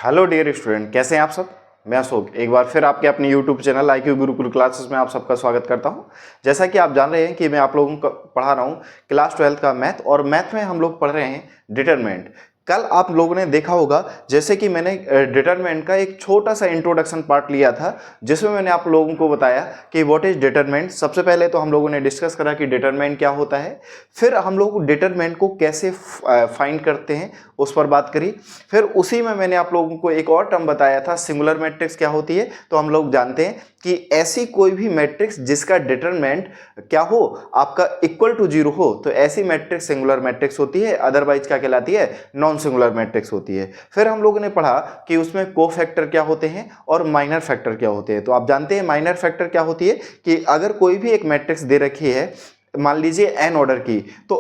Hello dear student, कैसे हैं आप सब। मैं अशोक एक बार फिर आपके अपने YouTube channel IQ Gurukul classes में आप सबका स्वागत करता हूं। जैसा कि आप जान रहे हैं कि मैं आप लोगों को पढ़ा रहा हूं क्लास 12 का मैथ, और मैथ में हम लोग पढ़ रहे हैं डिटरमिनेंट। कल आप लोगों ने देखा होगा जैसे कि मैंने डिटरमिनेंट का एक छोटा सा इंट्रोडक्शन पार्ट लिया था, जिसमें मैंने आप लोगों को बताया कि व्हाट इज डिटरमिनेंट। सबसे पहले तो हम लोगों ने डिस्कस करा कि डिटरमिनेंट क्या होता है, फिर हम लोग डिटरमिनेंट को कैसे फाइंड करते हैं उस पर बात करी। फिर उसी में मैंने आप लोगों को एक और टर्म बताया था, सिंगुलर मैट्रिक्स क्या होती है। तो हम लोग जानते हैं कि ऐसी कोई भी मैट्रिक्स जिसका डिटरमिनेंट क्या हो, आपका इक्वल टू 0 हो, तो ऐसी मैट्रिक्स सिंगुलर मैट्रिक्स होती है। अदरवाइज क्या कहलाती है, नॉन सिंगुलर मैट्रिक्स होती है। फिर हम लोगों ने पढ़ा कि उसमें कोफैक्टर क्या होते हैं और माइनर फैक्टर क्या होते हैं। तो आप जानते हैं माइनर फैक्टर क्या होती है कि अगर कोई भी एक मैट्रिक्स दे रखी है, मान लीजिए n ऑर्डर की, तो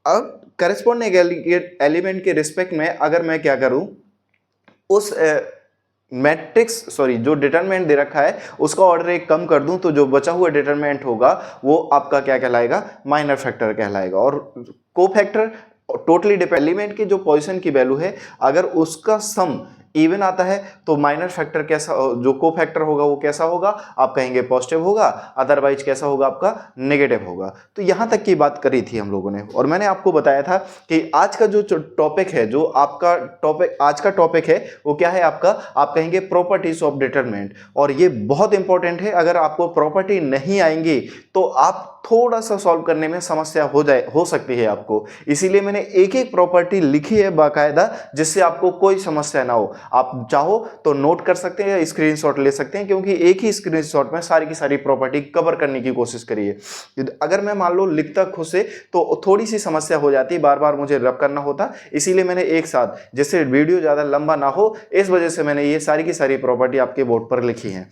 अब करस्पॉन्डिंग एलिमेंट के रिस्पेक्ट में अगर मैं क्या करूं, उस जो डिटरमिनेंट दे रखा है उसका ऑर्डर एक कम कर दूं, तो जो बचा हुआ डिटरमिनेंट होगा वो आपका क्या कहलाएगा, माइनर फैक्टर कहलाएगा। और कोफैक्टर टोटली डिपेंड एलिमेंट की जो पोजीशन की वैल्यू है, अगर उसका सम इवन आता है तो माइनर फैक्टर कैसा, जो कोफैक्टर होगा वो कैसा होगा, आप कहेंगे पॉजिटिव होगा, अदरवाइज कैसा होगा, आपका नेगेटिव होगा। तो यहां तक की बात करी थी हम लोगों ने, और मैंने आपको बताया था कि आज का जो टॉपिक है, जो आपका टॉपिक आज का टॉपिक है वो क्या है आपका, आप कहेंगे प्रॉपर्टीज ऑफ डिटरमिनेंट। और ये बहुत इंपॉर्टेंट है, अगर आपको प्रॉपर्टी नहीं आएंगी तो आप थोड़ा सा सॉल्व करने में समस्या हो सकती है आपको। इसीलिए मैंने एक एक प्रॉपर्टी लिखी है बाकायदा, जिससे आपको कोई समस्या ना हो। आप चाहो तो नोट कर सकते हैं या स्क्रीनशॉट ले सकते हैं, क्योंकि एक ही स्क्रीनशॉट में सारी की सारी प्रॉपर्टी कवर करने की कोशिश करिए। अगर मैं मान लो लिखता खुद से तो थोड़ी सी समस्या हो जाती, बार बार मुझे रब करना होता। इसीलिए मैंने एक साथ, जिससे वीडियो ज्यादा लंबा ना हो, इस वजह से मैंने ये सारी की सारी प्रॉपर्टी आपके बोर्ड पर लिखी है।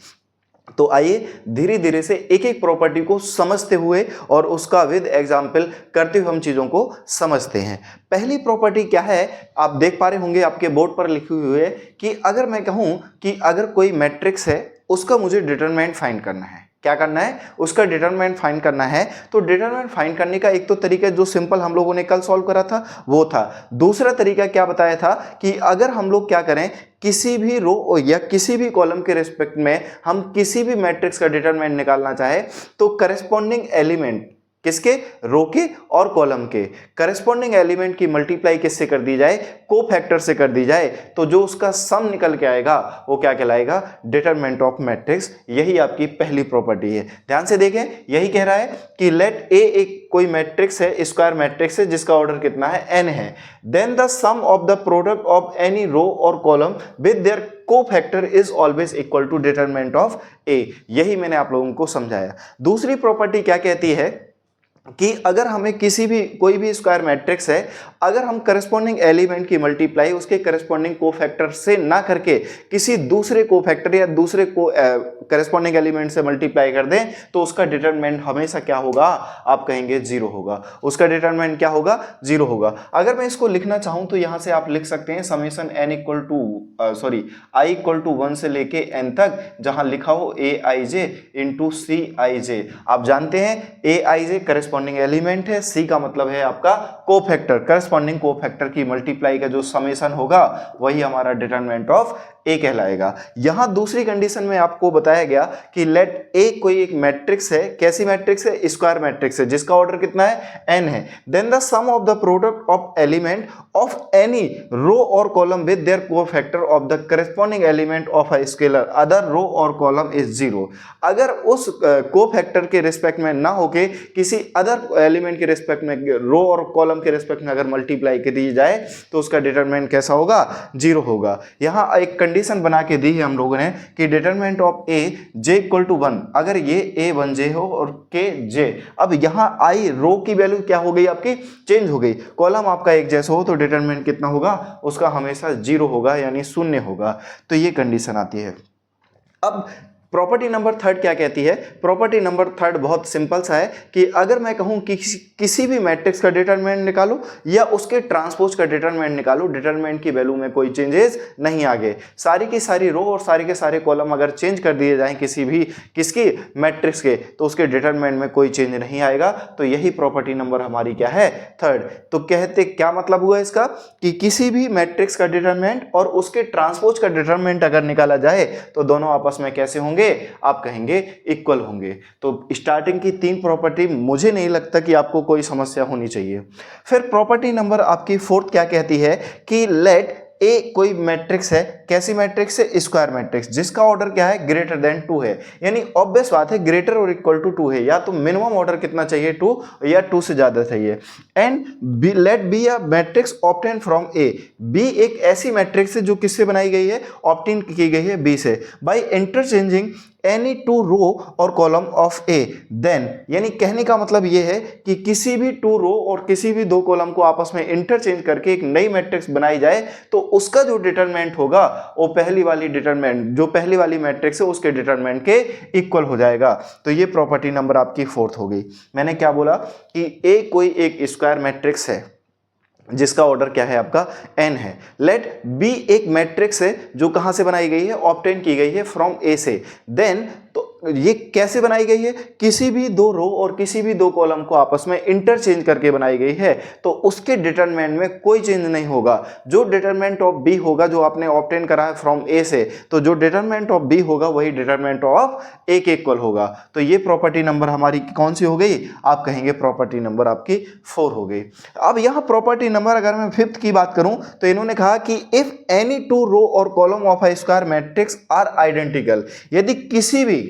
तो आइए धीरे धीरे से एक एक प्रॉपर्टी को समझते हुए और उसका विद एग्जाम्पल करते हुए हम चीजों को समझते हैं। पहली प्रॉपर्टी क्या है, आप देख पा रहे होंगे आपके बोर्ड पर लिखी हुई है कि अगर मैं कहूं कि अगर कोई मैट्रिक्स है, उसका मुझे डिटरमिनेंट फाइंड करना है। क्या करना है, उसका डिटरमिनेंट फाइंड करना है। तो डिटरमिनेंट फाइंड करने का एक तो तरीका जो सिंपल हम लोगों ने कल सॉल्व करा था वो था। दूसरा तरीका क्या बताया था कि अगर हम लोग क्या करें, किसी भी रो या किसी भी कॉलम के रिस्पेक्ट में हम किसी भी मैट्रिक्स का डिटरमिनेंट निकालना चाहे, तो करस्पॉन्डिंग एलिमेंट किसके, रो के और कॉलम के, करस्पॉन्डिंग एलिमेंट की मल्टीप्लाई किससे कर दी जाए, कोफैक्टर से कर दी जाए, तो जो उसका सम निकल के आएगा वो क्या कहलाएगा, डिटरमिनेंट ऑफ मैट्रिक्स। यही आपकी पहली प्रॉपर्टी है। ध्यान से देखें, यही कह रहा है कि लेट ए एक कोई मैट्रिक्स है, स्क्वायर मैट्रिक्स है, जिसका ऑर्डर कितना है, n है। Then the sum of the product of any row और column with their cofactor is always equal to determinant of A. यही मैंने आप लोगों को समझाया। दूसरी प्रॉपर्टी क्या कहती है कि अगर हमें किसी भी कोई भी स्क्वायर मैट्रिक्स है, अगर हम करस्पॉन्डिंग एलिमेंट की मल्टीप्लाई उसके करस्पॉन्डिंग कोफैक्टर से ना करके किसी दूसरे कोफैक्टर या दूसरे को करस्पॉन्डिंग एलिमेंट से मल्टीप्लाई कर दें, तो उसका डिटरमिनेंट हमेशा क्या होगा, आप कहेंगे 0 होगा। उसका डिटरमिनेंट क्या होगा, 0 होगा। अगर मैं इसको लिखना चाहूं तो यहां से आप लिख सकते हैं समेशन i इक्वल टू 1 से लेके n तक, जहां लिखा हो aij इंटू cij। आप जानते हैं aij करस्पॉन्डिंग एलिमेंट है, c का मतलब है आपका कोफैक्टर। करस्पॉन्डिंग कोफैक्टर की मल्टीप्लाई का जो समेशन होगा वही हमारा डिटरमिनेंट ऑफ ए कहलाएगा। यहां दूसरी कंडीशन में आपको बताया गया कि लेट ए कोई एक मैट्रिक्स है, कैसी मैट्रिक्स है, स्क्वायर मैट्रिक्स है, जिसका ऑर्डर कितना है, n है। Then the sum of the product of element of any row और column with their cofactor of the corresponding element of a scalar other row और कॉलम इज 0। अगर उस कोफैक्टर के रिस्पेक्ट में ना होके किसी अदर एलिमेंट के रिस्पेक्ट में, रो और कॉलम के रिस्पेक्ट में अगर मल्टीप्लाई कर दी जाए, तो उसका डिटरमिनेंट कैसा होगा, 0 होगा। यहां एक कंडीशन बना के दी है हम लोगों ने कि determinant of A J equal to 1, अगर ये ए 1 जे हो और के जे। अब यहां आई रो की वैल्यू क्या हो गई, आपकी चेंज हो गई। कॉलम आपका एक जैसा हो तो डिटरमिनेंट कितना होगा, उसका हमेशा 0 होगा, यानी 0 होगा। तो ये कंडीशन आती है। अब प्रॉपर्टी नंबर थर्ड क्या कहती है? प्रॉपर्टी नंबर थर्ड बहुत सिंपल सा है कि अगर मैं कहूं कि किसी भी मैट्रिक्स का डिटरमिनेंट निकालो या उसके ट्रांसपोज का डिटरमिनेंट निकालो, डिटरमिनेंट की वैल्यू में कोई चेंजेस नहीं आगे, सारी की सारी रो और सारे के सारे कॉलम अगर चेंज कर दिए जाएं किसकी मैट्रिक्स के, तो उसके डिटरमिनेंट में कोई चेंज नहीं आएगा। तो यही प्रॉपर्टी नंबर हमारी क्या है? थर्ड। तो कहते क्या मतलब हुआ इसका कि किसी भी मैट्रिक्स का डिटरमिनेंट और उसके ट्रांसपोज का डिटरमिनेंट अगर निकाला जाए तो दोनों आपस में कैसे होंगे? आप कहेंगे इक्वल होंगे। तो स्टार्टिंग की 3 प्रॉपर्टी मुझे नहीं लगता कि आपको कोई समस्या होनी चाहिए। फिर प्रॉपर्टी नंबर आपकी फोर्थ क्या कहती है कि लेट ए कोई मैट्रिक्स है, कैसी मैट्रिक्स है? स्क्वायर मैट्रिक्स, जिसका ऑर्डर क्या है? ग्रेटर देन 2 है। यानी ऑब्वियस बात है ग्रेटर और इक्वल टू 2 है, या तो मिनिमम ऑर्डर कितना चाहिए? 2 या 2 से ज्यादा चाहिए। And let B a matrix obtain from A, B एक ऐसी मैट्रिक्स है जो किससे बनाई गई है? ऑब्टेन की गई है बी से, बाय इंटरचेंजिंग एनी 2 रो और कॉलम ऑफ ए। देन यानी कहने का मतलब यह है कि किसी भी 2 रो और किसी भी 2 कॉलम को आपस में इंटरचेंज करके एक नई मैट्रिक्स बनाई जाए तो उसका जो डिटरमिनेंट होगा वो पहली वाली डिटरमिनेंट, जो पहली वाली मैट्रिक्स है उसके डिटरमिनेंट के इक्वल हो जाएगा। तो ये प्रॉपर्टी नंबर आपकी फोर्थ हो गई। मैंने क्या बोला कि ए कोई एक स्क्वायर मैट्रिक्स है जिसका ऑर्डर क्या है? आपका n है। लेट बी एक मैट्रिक्स है जो कहां से बनाई गई है? ऑब्टेन की गई है फ्रॉम ए से। देन तो ये कैसे बनाई गई है? किसी भी 2 रो और किसी भी 2 कॉलम को आपस में इंटरचेंज करके बनाई गई है, तो उसके डिटरमिनेंट में कोई चेंज नहीं होगा। जो डिटरमिनेंट ऑफ बी होगा, जो आपने ऑब्टेन करा है फ्रॉम ए से, तो जो डिटरमिनेंट ऑफ बी होगा वही डिटरमिनेंट ऑफ ए के इक्वल होगा। तो ये प्रॉपर्टी नंबर हमारी कौन सी हो गई? आप कहेंगे प्रॉपर्टी नंबर आपकी 4 हो गई। अब यहां प्रॉपर्टी नंबर अगर मैं 5th की बात करूं तो इन्होंने कहा कि इफ एनी 2 रो और column of a square matrix are identical, यदि किसी भी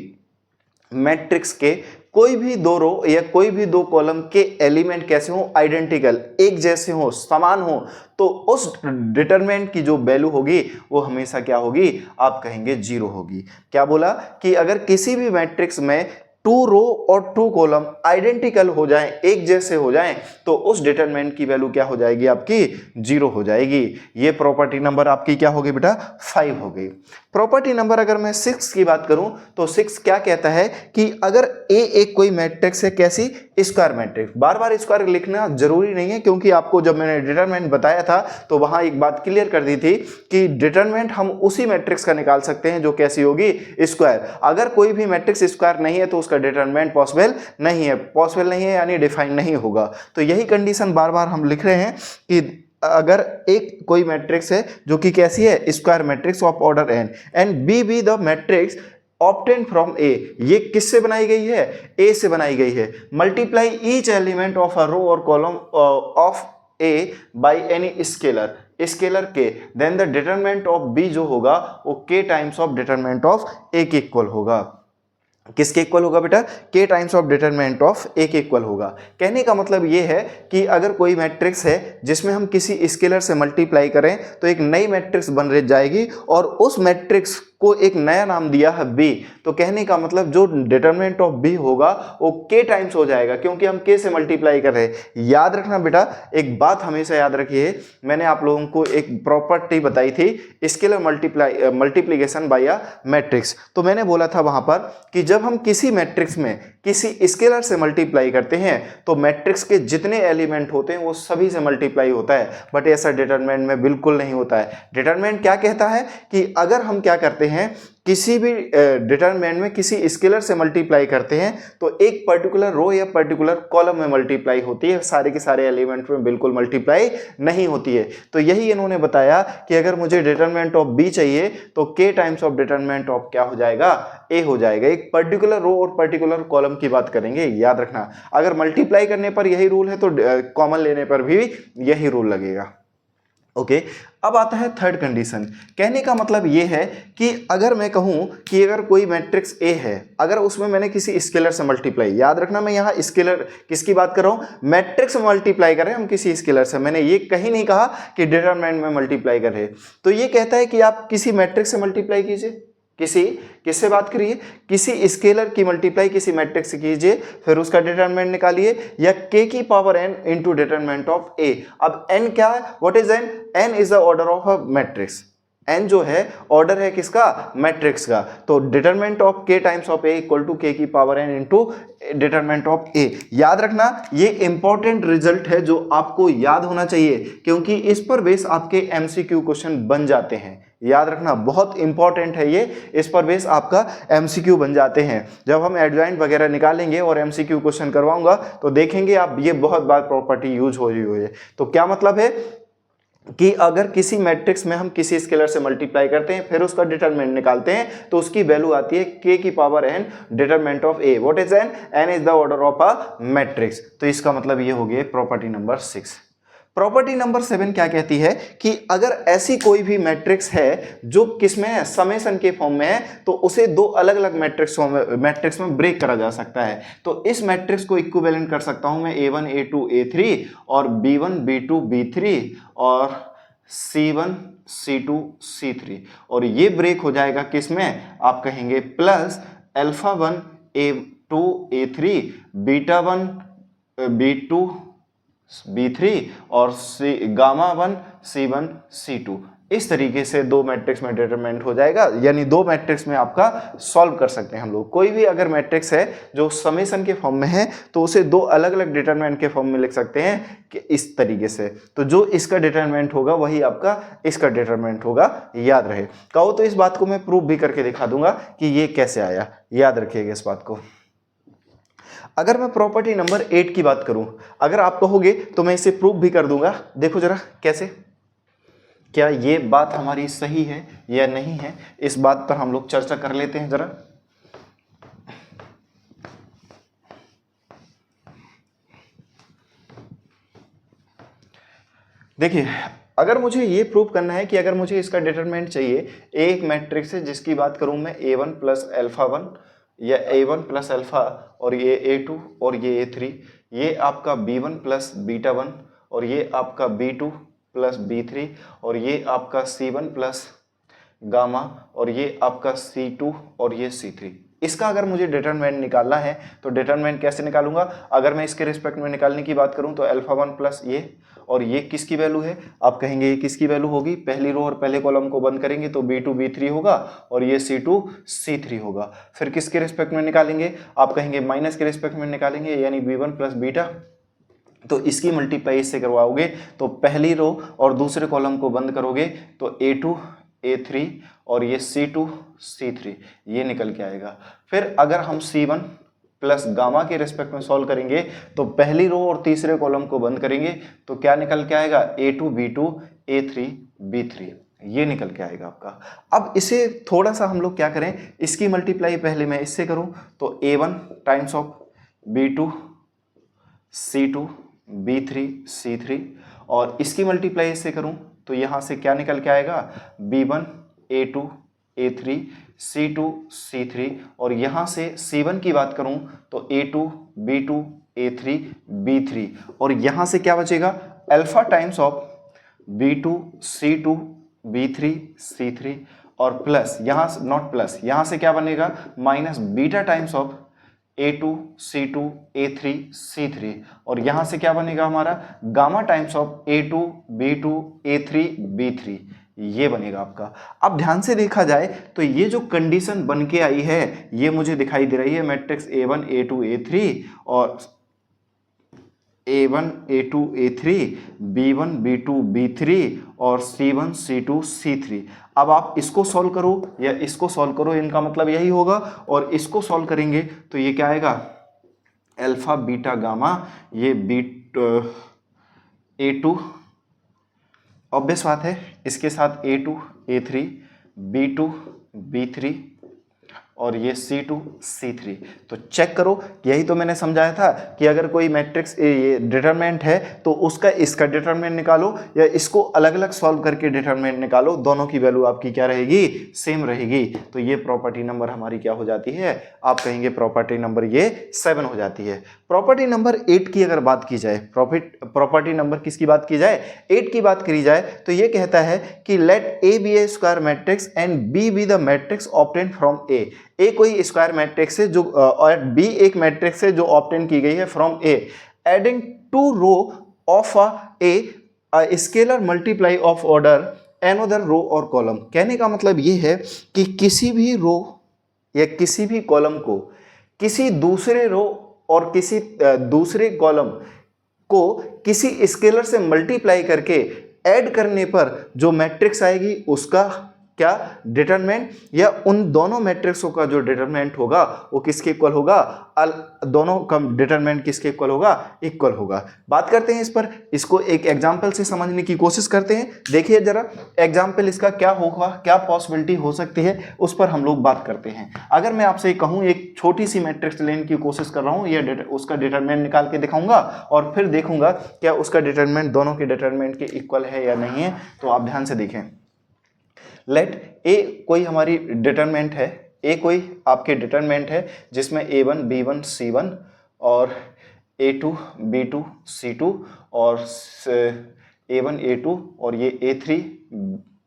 मैट्रिक्स के कोई भी 2 रो या कोई भी 2 कॉलम के एलिमेंट कैसे हो? आइडेंटिकल, एक जैसे हो, समान हो, तो उस डिटरमिनेंट की जो वैल्यू होगी वो हमेशा क्या होगी? आप कहेंगे 0 होगी। क्या बोला कि अगर किसी भी मैट्रिक्स में 2 रो और 2 कॉलम आइडेंटिकल हो जाएं, एक जैसे हो जाएं, तो उस डिटरमिनेंट की वैल्यू क्या हो जाएगी? आपकी 0 हो जाएगी। ये प्रॉपर्टी नंबर आपकी क्या होगी बेटा? 5 हो गई। प्रॉपर्टी नंबर अगर मैं 6 की बात करूं तो 6 क्या कहता है कि अगर ए एक कोई मैट्रिक्स है, कैसी? Square matrix. बार बार स्क्वायर लिखना जरूरी नहीं है, क्योंकि आपको जब मैंने डिटरमिनेंट बताया था तो वहां एक बात क्लियर कर दी थी कि डिटरमिनेंट हम उसी मैट्रिक्स का निकाल सकते हैं जो कैसी होगी? स्क्वायर। अगर कोई भी मैट्रिक्स स्क्वायर नहीं है तो उसका डिटरमिनेंट पॉसिबल नहीं है, पॉसिबल नहीं है यानी डिफाइन नहीं होगा। तो यही कंडीशन बार बार हम लिख रहे हैं कि अगर एक कोई मैट्रिक्स है जो कि कैसी है? Square matrix of order n, and B the matrix obtain from A, ये किससे बनाई गई है? ए से बनाई गई है। Multiply each element of a row और column of A by any scalar, scalar K, then the determinant of B जो होगा वो K times of determinant of A के इक्वल होगा। किसके इक्वल होगा बेटा? K times of determinant of A के इक्वल होगा। कहने का मतलब ये है कि अगर कोई मैट्रिक्स है जिसमें हम किसी स्केलर से मल्टीप्लाई करें तो एक नई मैट्रिक्स बन जाएगी और उस मैट्रिक्स को एक नया नाम दिया है बी। तो कहने का मतलब जो डिटरमिनेंट ऑफ बी होगा वो के टाइम्स हो जाएगा, क्योंकि हम के से मल्टीप्लाई कर रहे हैं। याद रखना बेटा, एक बात हमेशा याद रखिए, मैंने आप लोगों को एक प्रॉपर्टी बताई थी scalar multiplication bye a matrix. तो मैंने बोला था वहां पर कि जब हम किसी मैट्रिक्स में किसी स्केलर से मल्टीप्लाई करते हैं तो मैट्रिक्स के जितने एलिमेंट होते हैं वो सभी से मल्टीप्लाई होता है, बट ऐसा डिटरमिनेंट में बिल्कुल नहीं होता है। डिटरमिनेंट क्या कहता है कि अगर हम क्या करते हैं, किसी भी डिटरमिनेंट में किसी स्केलर से मल्टीप्लाई करते हैं तो एक पर्टिकुलर रो या पर्टिकुलर कॉलम में मल्टीप्लाई होती है, सारे के सारे एलिमेंट में बिल्कुल मल्टीप्लाई नहीं होती है। तो यही इन्होंने बताया कि अगर मुझे डिटरमिनेंट ऑफ बी चाहिए तो के टाइम्स ऑफ डिटरमिनेंट ऑफ क्या हो जाएगा? ए हो जाएगा। एक पर्टिकुलर रो और पर्टिकुलर कॉलम की बात करेंगे, याद रखना। अगर मल्टीप्लाई करने पर यही रूल है तो कॉमन लेने पर भी यही रूल लगेगा। ओके, अब आता है थर्ड कंडीशन। कहने का मतलब ये है कि अगर मैं कहूं कि अगर कोई मैट्रिक्स ए है, अगर उसमें मैंने किसी स्केलर से मल्टीप्लाई, याद रखना मैं यहाँ स्केलर किसकी बात कर रहा हूं? मैट्रिक्स में मल्टीप्लाई कर रहे हैं हम किसी स्केलर से। मैंने ये कहीं नहीं कहा कि डिटरमिनेंट में मल्टीप्लाई कर रहे। तो ये कहता है कि आप किसी मैट्रिक्स से मल्टीप्लाई कीजिए, किससे बात करिए? किसी स्केलर की मल्टीप्लाई किसी मैट्रिक्स से कीजिए, फिर उसका डिटरमिनेंट निकालिए, या k की power n into determinant of a। अब n क्या है? What is n? n is the order of a matrix. n जो है ऑर्डर है किसका, मैट्रिक्स का। तो determinant of k times of a equal to k की power n into determinant of a। याद रखना ये इंपॉर्टेंट रिजल्ट है जो आपको याद होना चाहिए, क्योंकि इस पर बेस आपके MCQ क्वेश्चन बन जाते हैं। याद रखना बहुत इंपॉर्टेंट है ये, इस पर बेस आपका MCQ बन जाते हैं। जब हम एडजॉइंट वगैरह निकालेंगे और MCQ क्वेश्चन करवाऊंगा तो देखेंगे आप ये बहुत बार प्रॉपर्टी यूज हो रही है। तो क्या मतलब है कि अगर किसी मैट्रिक्स में हम किसी स्केलर से मल्टीप्लाई करते हैं फिर उसका डिटरमिनेंट निकालते हैं तो उसकी वैल्यू आती है k की power n determinant of a। What is n? n is the order of a matrix. तो इसका मतलब ये हो गया प्रॉपर्टी नंबर 6। प्रॉपर्टी नंबर 7 क्या कहती है कि अगर ऐसी कोई भी मैट्रिक्स है जो किसमें है, समेशन के फॉर्म में है, तो उसे दो अलग अलग मैट्रिक्स में ब्रेक करा जा सकता है। तो इस मैट्रिक्स को इक्विवेलेंट कर सकता हूं मैं a1 a2 a3 और b1 b2 b3 और c1 c2 c3, और ये ब्रेक हो जाएगा किसमें, आप कहेंगे plus alpha 1 a2 a3 beta 1 b2 b3 और गामा 1 c1 c2। इस तरीके से दो मैट्रिक्स में डिटरमिनेंट हो जाएगा, यानी दो मैट्रिक्स में आपका सॉल्व कर सकते हैं हम लोग। कोई भी अगर मैट्रिक्स है जो समेशन के फॉर्म में है तो उसे दो अलग अलग डिटरमिनेंट के फॉर्म में लिख सकते हैं कि इस तरीके से। तो जो इसका डिटरमिनेंट होगा वही आपका इसका डिटरमिनेंट होगा, याद रहे। कहो तो इस बात को मैं प्रूफ भी करके दिखा दूंगा कि ये कैसे आया, याद रखिएगा इस बात को। अगर मैं प्रॉपर्टी नंबर 8 की बात करूं, अगर आप कहोगे तो मैं इसे प्रूफ भी कर दूंगा। देखो जरा कैसे, क्या ये बात हमारी सही है या नहीं है, इस बात पर हम लोग चर्चा कर लेते हैं जरा। देखिए अगर मुझे ये प्रूव करना है कि अगर मुझे इसका डिटरमिनेंट चाहिए, एक मैट्रिक्स है जिसकी बात करूं मैं a1 प्लस अल्फा 1 या a1 प्लस अल्फा और ये a2 और ये a3, ये आपका b1 प्लस बीटा 1 और ये आपका b2 प्लस b3 और ये आपका c1 प्लस गामा और ये आपका c2 और ये c3। इसका अगर मुझे डिटरमिनेंट निकालना है तो डिटरमिनेंट कैसे निकालूंगा, अगर मैं इसके रिस्पेक्ट में निकालने की बात करूं तो अल्फा 1 प्लस ये और ये किसकी वैल्यू है, आप कहेंगे ये किसकी वैल्यू होगी, पहली रो और पहले कॉलम को बंद करेंगे तो b2 b3 होगा और ये c2 c3 होगा। फिर किसके रिस्पेक्ट में निकालेंगे, आप कहेंगे माइनस के रिस्पेक्ट में निकालेंगे, यानी b1 प्लस बीटा। तो इसकी मल्टीप्लाई इससे करवाओगे तो पहली रो और दूसरे कॉलम को बंद करोगे तो a2 a3 और ये c2 c3 ये निकल के आएगा। फिर अगर हम c1 प्लस गामा के रिस्पेक्ट में सॉल्व करेंगे तो पहली रो और तीसरे कॉलम को बंद करेंगे तो क्या निकल के आएगा, a2 b2 a3 b3 ये निकल के आएगा आपका। अब इसे थोड़ा सा हम लोग क्या करें, इसकी मल्टीप्लाई पहले मैं इससे करूं तो a1 times of b2 c2 b3 c3 और इसकी मल्टीप्लाई इससे करूं तो यहां से क्या निकल के आएगा, b1 a2 a3 c2 c3 और यहां से c1 की बात करूं तो a2 b2 a3 b3 और यहां से क्या बचेगा, alpha times of b2 c2 b3 c3 और प्लस यहां से नॉट प्लस, यहां से क्या बनेगा minus beta times of a2 c2 a3 c3 और यहां से क्या बनेगा हमारा gamma times of a2 b2 a3 b3 ये बनेगा आपका। अब ध्यान से देखा जाए तो ये जो कंडीशन बन के आई है ये मुझे दिखाई दे रही है मैट्रिक्स a1 a2 a3 और a1 a2 a3 b1 b2 b3 और c1 c2 c3। अब आप इसको सॉल्व करो या इसको सॉल्व करो, इनका मतलब यही होगा, और इसको सॉल्व करेंगे तो ये क्या आएगा, अल्फा बीटा गामा ये a2 ऑब्वियस बात है, इसके साथ a2 a3 b2 b3 और ये c2 c3। तो चेक करो, यही तो मैंने समझाया था कि अगर कोई मैट्रिक्स ये डिटरमिनेंट है तो उसका इसका डिटरमिनेंट निकालो या इसको अलग अलग सॉल्व करके डिटरमिनेंट निकालो, दोनों की वैल्यू आपकी क्या रहेगी, सेम रहेगी। तो ये प्रॉपर्टी नंबर हमारी क्या हो जाती है, आप कहेंगे प्रॉपर्टी नंबर ये 7 हो जाती है। प्रॉपर्टी नंबर 8 की अगर बात की जाए, प्रॉपर्टी नंबर किसकी बात की जाए, 8 की बात करी जाए तो ये कहता है कि let A B a square matrix and B be the matrix obtain from A. A कोई स्क्वायर मैट्रिक्स है जो और बी एक मैट्रिक्स है जो ऑब्टेन की गई है from A, adding to row of A scalar multiply of order another row और कॉलम। कहने का मतलब ये है कि किसी भी रो या किसी भी कॉलम को किसी दूसरे रो और किसी दूसरे कॉलम को किसी स्केलर से मल्टीप्लाई करके ऐड करने पर जो मैट्रिक्स आएगी उसका क्या डिटरमिनेंट, या उन दोनों मैट्रिक्सों का जो डिटरमिनेंट होगा वो किसके इक्वल होगा, दोनों का डिटरमिनेंट किसके इक्वल होगा, इक्वल होगा। बात करते हैं इस पर, इसको एक एग्जांपल से समझने की कोशिश करते हैं। देखिए जरा एग्जांपल इसका क्या होगा, क्या पॉसिबिलिटी हो सकती है, उस पर हम लोग बात करते हैं। अगर मैं आपसे कहूँ एक छोटी सी मैट्रिक्स लेने की कोशिश कर रहा हूँ, या उसका डिटरमिनेंट निकाल के दिखाऊंगा और फिर देखूंगा क्या उसका डिटरमिनेंट दोनों के डिटरमिनेंट के इक्वल है या नहीं है। तो आप ध्यान से देखें, लेट ए कोई हमारी डिटरमिनेंट है, ए कोई आपके डिटरमिनेंट है जिसमें A1 B1 C1 और A2 B2 C2 और A1 A2 और ये A3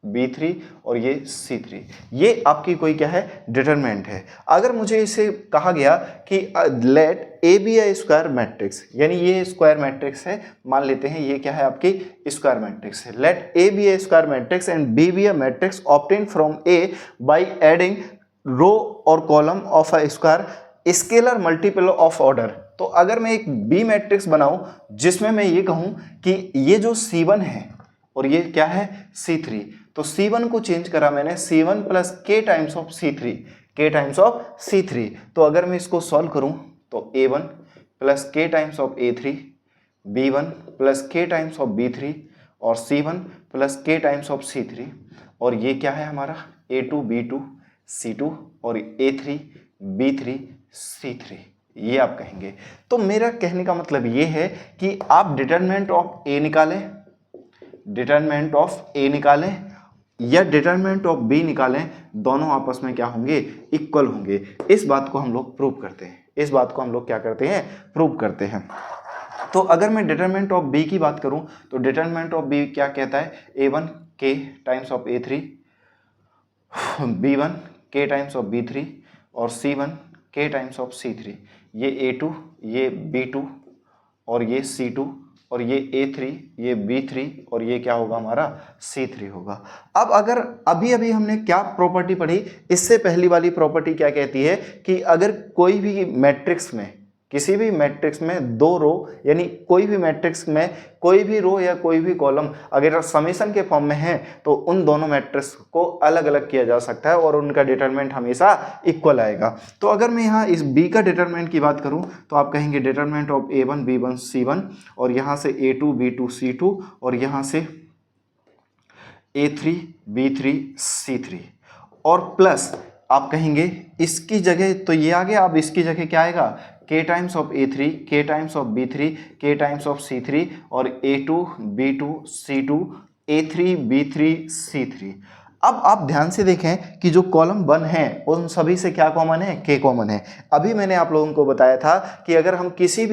B3 और ये C3, ये आपकी कोई क्या है, डिटरमिनेंट है। अगर मुझे इसे कहा गया कि let A B a square matrix, यानी ये स्क्वायर मैट्रिक्स है, मान लेते हैं ये क्या है आपकी स्क्वायर मैट्रिक्स है। Let A B a square matrix and B be a matrix obtain from A by adding row और column of a square scalar multiple of order. तो अगर मैं एक बी मैट्रिक्स बनाऊं जिसमें मैं ये कहूं कि ये जो C1 है और ये क्या है C3, तो C1 को चेंज करा मैंने C1 plus K times of C3, K times of C3। तो अगर मैं इसको सॉल्व करूं तो A1 plus K times of A3, B1 plus K times of B3 और C1 plus K times of C3, और ये क्या है हमारा A2 B2 C2 और A3 B3 C3, ये आप कहेंगे। तो मेरा कहने का मतलब ये है कि आप डिटरमिनेंट ऑफ A निकालें, डिटरमिनेंट ऑफ A निकालें या डिटरमिनेंट ऑफ B निकालें, दोनों आपस में क्या होंगे, इक्वल होंगे। इस बात को हम लोग प्रूव करते हैं, इस बात को हम लोग क्या करते हैं, प्रूव करते हैं। तो अगर मैं डिटरमिनेंट ऑफ B की बात करूं तो डिटरमिनेंट ऑफ B क्या कहता है, A1 K times of A3, B1 K times of B3 और C1 K times of C3, ये A2 ये B2 और ये C2 और ये A3 ये B3 और ये क्या होगा हमारा C3 होगा। अब अगर अभी हमने क्या प्रॉपर्टी पढ़ी, इससे पहली वाली प्रॉपर्टी क्या कहती है कि अगर कोई भी मैट्रिक्स में, किसी भी मैट्रिक्स में दो रो, यानी कोई भी मैट्रिक्स में कोई भी रो या कोई भी कॉलम अगर समेशन के फॉर्म में है तो उन दोनों मैट्रिक्स को अलग अलग किया जा सकता है और उनका डिटरमिनेंट हमेशा इक्वल आएगा। तो अगर मैं यहाँ इस B का डिटरमिनेंट की बात करूँ तो आप कहेंगे determinant of A1 B1 C1 और यहाँ से A2 B2 C2 और यहाँ से A3 B3 C3 और प्लस आप कहेंगे इसकी जगह, तो ये आ गया, अब इसकी जगह क्या आएगा, K times of A3 K times of B3 K times of C3 और A2 B2 C2 A3 B3 C3। अब आप ध्यान से देखें कि जो कॉलम 1 है उन सभी से क्या कॉमन है, K कॉमन है। अभी मैंने आप लोगों को बताया था कि अगर हम किसी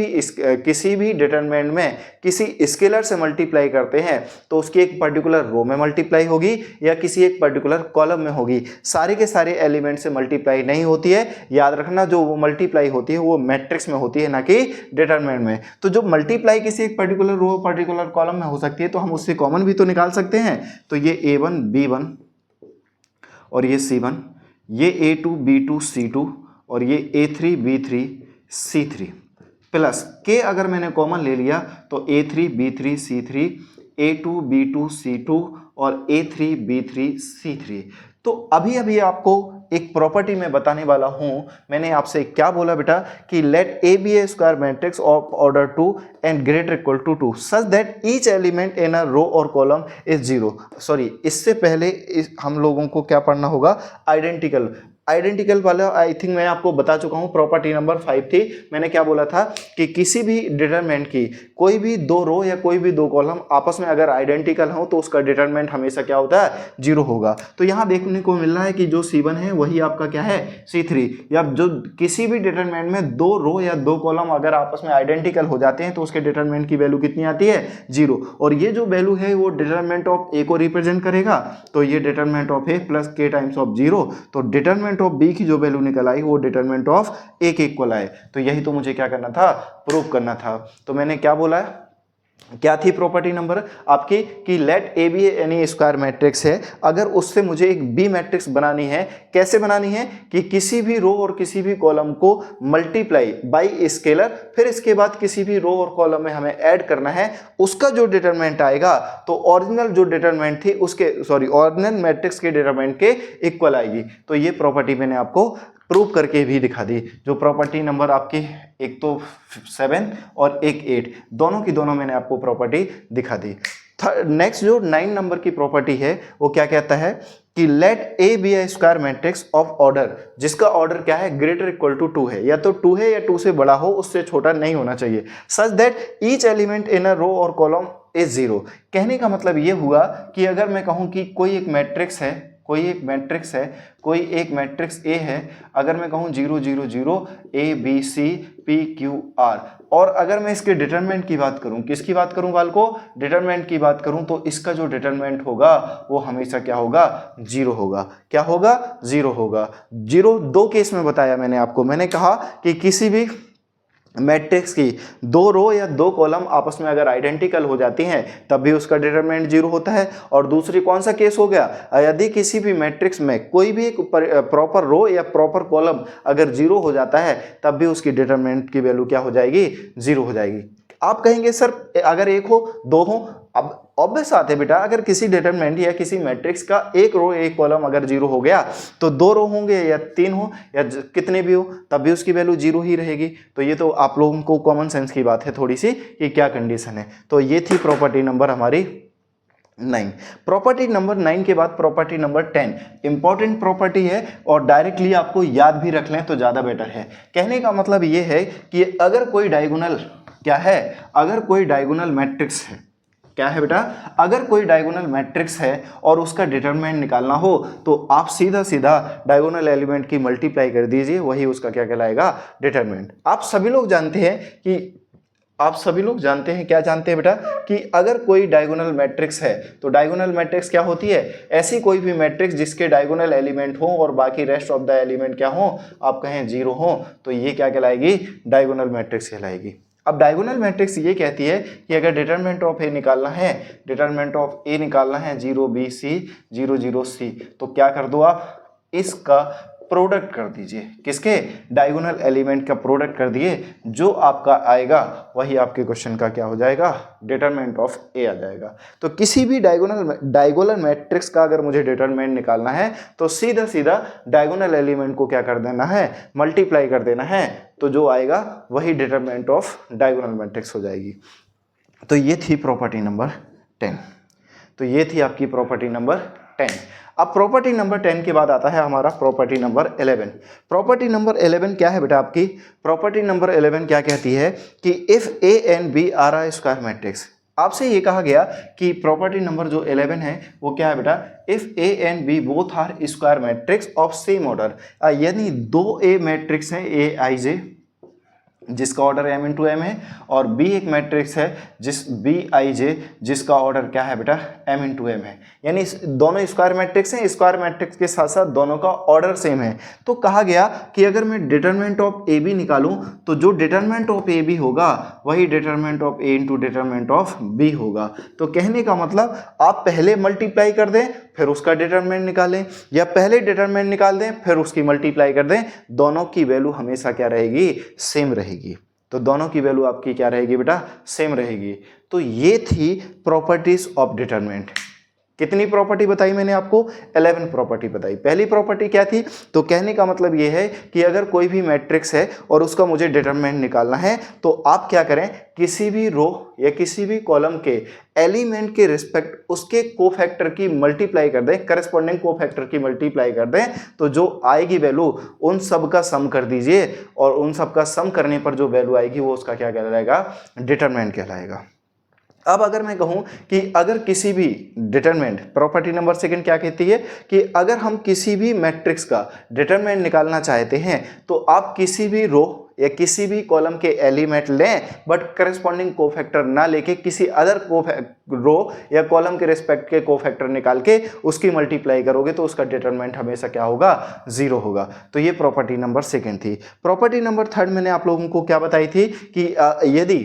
भी डिटरमिनेंट में किसी स्केलर से मल्टीप्लाई करते हैं तो उसकी एक पर्टिकुलर रो में मल्टीप्लाई होगी या किसी एक पर्टिकुलर कॉलम में होगी, सारे के सारे एलिमेंट से मल्टीप्लाई नहीं होती है। याद रखना, जो वो मल्टीप्लाई होती है वो मैट्रिक्स में होती है, ना कि डिटरमिनेंट में। तो जो मल्टीप्लाई किसी एक पर्टिकुलर रो पर्टिकुलर कॉलम में हो सकती है तो हम उससे कॉमन भी तो निकाल सकते हैं। तो ये A1 B1 और ये C1, ये A2 B2 C2 और ये A3 B3 C3 plus K अगर मैंने कॉमन ले लिया तो A3 B3 C3 A2 B2 C2 और A3 B3 C3। तो अभी आपको एक प्रॉपर्टी में बताने वाला हूं। मैंने आपसे क्या बोला बेटा कि let A be a square matrix of order 2 and greater equal to 2 such that each element in a row और कॉलम इज 0। सॉरी, इससे पहले हम लोगों को क्या पढ़ना होगा, आइडेंटिकल वाला आई थिंक मैं आपको बता चुका हूं, प्रॉपर्टी नंबर 5 थी। मैंने क्या बोला था कि किसी भी डिटरमिनेंट की कोई भी दो रो या कोई भी दो कॉलम आपस में अगर आइडेंटिकल हो तो उसका डिटरमिनेंट हमेशा क्या होता है, 0 होगा। तो यहां देखने को मिल रहा है कि जो C1 है वही आपका क्या है, C3। या जो किसी भी डिटरमिनेंट में दो रो या दो कॉलम अगर आपस में आइडेंटिकल हो जाते हैं तो उसके डिटरमिनेंट की वैल्यू कितनी आती है, 0। और ये जो वैल्यू है वो डिटरमिनेंट ऑफ A को रिप्रेजेंट करेगा, तो ये determinant of A plus K times of 0। तो डिटरमिनेंट ऑफ B की जो वैल्यू निकल आई वो डिटरमिनेंट ऑफ A के इक्वल आए। तो यही तो मुझे क्या करना था, प्रूव करना था। तो मैंने क्या बोला है, क्या थी प्रॉपर्टी नंबर आपकी कि let A be any square matrix है, अगर उससे मुझे एक बी मैट्रिक्स बनानी है, कैसे बनानी है कि किसी भी रो और किसी भी कॉलम को मल्टीप्लाई बाय स्केलर, फिर इसके बाद किसी भी रो और कॉलम में हमें ऐड करना है, उसका जो डिटरमिनेंट आएगा तो ओरिजिनल जो डिटरमिनेंट थी उसके ओरिजिनल मैट्रिक्स के डिटरमिनेंट के इक्वल आएगी। तो ये प्रॉपर्टी मैंने आपको प्रूव करके भी दिखा दी। जो प्रॉपर्टी नंबर आपकी एक तो 7 और एक 8 दोनों की दोनों मैंने आपको प्रॉपर्टी दिखा दी। नेक्स्ट जो 9 नंबर की प्रॉपर्टी है वो क्या कहता है कि let A B a square matrix of order, जिसका ऑर्डर क्या है ग्रेटर इक्वल टू 2 है, या तो 2 है या 2 से बड़ा हो, उससे छोटा नहीं होना चाहिए, such that each element in a row और कॉलम इज 0। कहने का मतलब ये हुआ कि अगर मैं कहूँ कि कोई एक मैट्रिक्स है, कोई एक मैट्रिक्स ए है, अगर मैं कहूँ 0 0 0 A B C P Q R, और अगर मैं इसके डिटरमिनेंट की बात करूं, किसकी बात करूं बाल को, डिटरमिनेंट की बात करूं, तो इसका जो डिटरमिनेंट होगा वो हमेशा क्या होगा, 0 होगा। क्या होगा, 0 होगा। 0 दो केस में बताया मैंने आपको, मैंने कहा कि किसी भी मैट्रिक्स की दो रो या दो कॉलम आपस में अगर आइडेंटिकल हो जाती हैं तब भी उसका डिटरमिनेंट 0 होता है। और दूसरी कौन सा केस हो गया, यदि किसी भी मैट्रिक्स में कोई भी एक प्रॉपर रो या प्रॉपर कॉलम अगर 0 हो जाता है तब भी उसकी डिटरमिनेंट की वैल्यू क्या हो जाएगी, 0 हो जाएगी। आप कहेंगे सर अगर एक हो दो हो, अब ऑब्वियस बात है बेटा, अगर किसी डिटरमिनेंट या किसी मैट्रिक्स का एक रो एक कॉलम अगर 0 हो गया तो 2 रो होंगे या 3 हो या कितने भी हो तब भी उसकी वैल्यू 0 ही रहेगी। तो ये तो आप लोगों को कॉमन सेंस की बात है थोड़ी सी कि क्या कंडीशन है। तो ये थी प्रॉपर्टी नंबर हमारी 9। प्रॉपर्टी नंबर 9 के बाद प्रॉपर्टी नंबर 10 इंपॉर्टेंट प्रॉपर्टी है और डायरेक्टली आपको याद भी रख लें तो ज़्यादा बेटर है। कहने का मतलब ये है कि अगर कोई डायगोनल क्या है, अगर कोई डायगोनल मैट्रिक्स है, क्या है बेटा, अगर कोई डायगोनल मैट्रिक्स है और उसका डिटरमिनेंट निकालना हो तो आप सीधा सीधा डायगोनल एलिमेंट की मल्टीप्लाई कर दीजिए, वही उसका क्या कहलाएगा, डिटरमिनेंट। आप सभी लोग जानते हैं क्या जानते हैं बेटा कि अगर कोई डायगोनल मैट्रिक्स है तो डायगोनल मैट्रिक्स क्या होती है, ऐसी कोई भी मैट्रिक्स जिसके डायगोनल एलिमेंट हो और बाकी रेस्ट ऑफ द एलिमेंट क्या हो, आप कहें 0 हो, तो ये क्या कहलाएगी, डायगोनल मैट्रिक्स कहलाएगी। अब डायगोनल मैट्रिक्स ये कहती है कि अगर डिटरमिनेंट ऑफ ए निकालना है, डिटरमिनेंट ऑफ ए निकालना है 0 बी सी 0 0 सी, तो क्या कर दो आप, इसका प्रोडक्ट कर दीजिए, किसके, डायगोनल एलिमेंट का प्रोडक्ट कर दिए, जो आपका आएगा वही आपके क्वेश्चन का क्या हो जाएगा, डिटरमिनेंट ऑफ ए आ जाएगा। तो किसी भी डायगोनल मैट्रिक्स का अगर मुझे डिटरमिनेंट निकालना है तो सीधा सीधा डायगोनल एलिमेंट को क्या कर देना है, मल्टीप्लाई कर देना है, तो जो आएगा वही डिटरमिनेंट ऑफ डायगोनल मैट्रिक्स हो जाएगी। तो ये थी प्रॉपर्टी नंबर 10। तो ये थी आपकी प्रॉपर्टी नंबर 10। अब प्रॉपर्टी नंबर 10 के बाद आता है हमारा प्रॉपर्टी नंबर 11। प्रॉपर्टी नंबर 11 क्या है बेटा आपकी, प्रॉपर्टी नंबर 11 क्या कहती है कि if A and B are a square matrix. आपसे ये कहा गया कि प्रॉपर्टी नंबर जो 11 है वो क्या है बेटा, if A and B both are square matrix of same order, यानी दो ए मैट्रिक्स हैं ए आई जे जिसका ऑर्डर m इंटू एम है, और b एक मैट्रिक्स है जिस बी आई जे जिसका ऑर्डर क्या है बेटा, m इंटू एम है, यानी दोनों स्क्वायर मैट्रिक्स हैं, स्क्वायर मैट्रिक्स के साथ साथ दोनों का ऑर्डर सेम है। तो कहा गया कि अगर मैं डिटरमिनेंट ऑफ ए बी निकालूं तो जो डिटरमिनेंट ऑफ ए बी होगा वही determinant of A into determinant of B होगा। तो कहने का मतलब आप पहले मल्टीप्लाई कर दें फिर उसका डिटरमिनेंट निकालें, या पहले डिटरमिनेंट निकाल दें फिर उसकी मल्टीप्लाई कर दें, दोनों की वैल्यू हमेशा क्या रहेगी, सेम रहेगी। तो दोनों की वैल्यू आपकी क्या रहेगी बेटा, सेम रहेगी। तो ये थी प्रॉपर्टीज ऑफ डिटरमिनेंट। कितनी प्रॉपर्टी बताई मैंने आपको, 11 प्रॉपर्टी बताई। पहली प्रॉपर्टी क्या थी, तो कहने का मतलब ये है कि अगर कोई भी मैट्रिक्स है और उसका मुझे डिटरमिनेंट निकालना है तो आप क्या करें, किसी भी रो या किसी भी कॉलम के एलिमेंट के रिस्पेक्ट उसके कोफैक्टर की मल्टीप्लाई कर दें, करस्पॉन्डिंग कोफैक्टर की मल्टीप्लाई कर दें, तो जो आएगी वैल्यू उन सब का सम कर दीजिए, और उन सब का सम करने पर जो वैल्यू आएगी वो उसका क्या कहलाएगा, डिटरमिनेंट कहलाएगा। अब अगर मैं कहूं कि अगर किसी भी डिटरमिनेंट, प्रॉपर्टी नंबर 2 क्या कहती है कि अगर हम किसी भी मैट्रिक्स का डिटरमिनेंट निकालना चाहते हैं तो आप किसी भी रो या किसी भी कॉलम के एलिमेंट लें बट करस्पॉन्डिंग कोफैक्टर ना लेके किसी अदर रो या कॉलम के रिस्पेक्ट के कोफैक्टर निकाल के उसकी मल्टीप्लाई करोगे तो उसका डिटरमिनेंट हमेशा क्या होगा, 0 होगा। तो ये प्रॉपर्टी नंबर 2 थी। प्रॉपर्टी नंबर 3 मैंने आप लोगों को क्या बताई थी कि यदि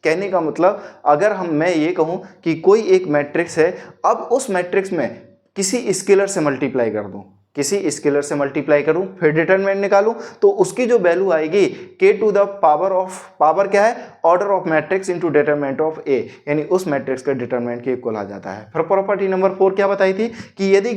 कहने का मतलब अगर मैं ये कहूँ कि कोई एक मैट्रिक्स है, अब उस मैट्रिक्स में किसी स्केलर से मल्टीप्लाई कर दूं, किसी स्केलर से मल्टीप्लाई करूं, फिर डिटरमिनेंट निकालूं, तो उसकी जो वैल्यू आएगी k टू द पावर क्या है, order of matrix into determinant of a, यानी उस मैट्रिक्स का डिटरमिनेंट के इक्वल आ जाता है। फिर प्रॉपर्टी नंबर 4 क्या बताई थी कि यदि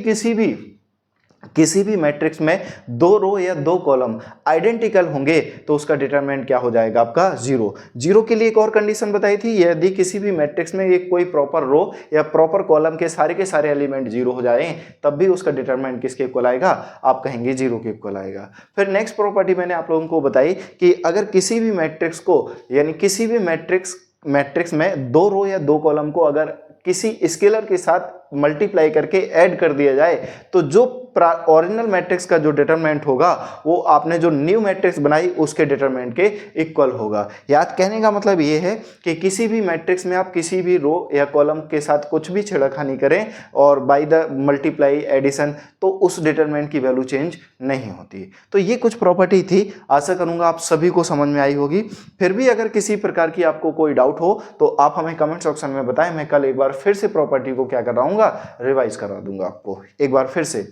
किसी भी मैट्रिक्स में 2 रो या 2 कॉलम आइडेंटिकल होंगे तो उसका डिटरमिनेंट क्या हो जाएगा आपका 0। 0 के लिए एक और कंडीशन बताई थी, यदि किसी भी मैट्रिक्स में एक कोई प्रॉपर रो या प्रॉपर कॉलम के सारे एलिमेंट 0 हो जाएं तब भी उसका डिटरमिनेंट किसके इक्वल आएगा, आप कहेंगे 0 के इक्वल आएगा। फिर नेक्स्ट प्रॉपर्टी मैंने आप लोगों को बताई कि अगर किसी भी मैट्रिक्स को, यानी किसी भी मैट्रिक्स में 2 रो या 2 कॉलम को अगर किसी स्केलर के साथ मल्टीप्लाई करके ऐड कर दिया जाए तो जो ओरिजिनल मैट्रिक्स का जो डिटरमिनेंट होगा वो आपने जो न्यू मैट्रिक्स बनाई उसके डिटरमिनेंट के इक्वल होगा। याद कहने का मतलब ये है कि किसी भी मैट्रिक्स में आप किसी भी रो या कॉलम के साथ कुछ भी छेड़खानी करें और बाय द मल्टीप्लाई एडिशन तो उस डिटरमिनेंट की वैल्यू चेंज नहीं होती। तो ये कुछ प्रॉपर्टी थी, आशा करूंगा आप सभी को समझ में आई होगी। फिर भी अगर किसी प्रकार की आपको कोई डाउट हो तो आप हमें कमेंट सेक्शन में बताएं, मैं कल एक बार फिर से प्रॉपर्टी को क्या कराऊंगा, रिवाइज करा दूंगा आपको, एक बार फिर से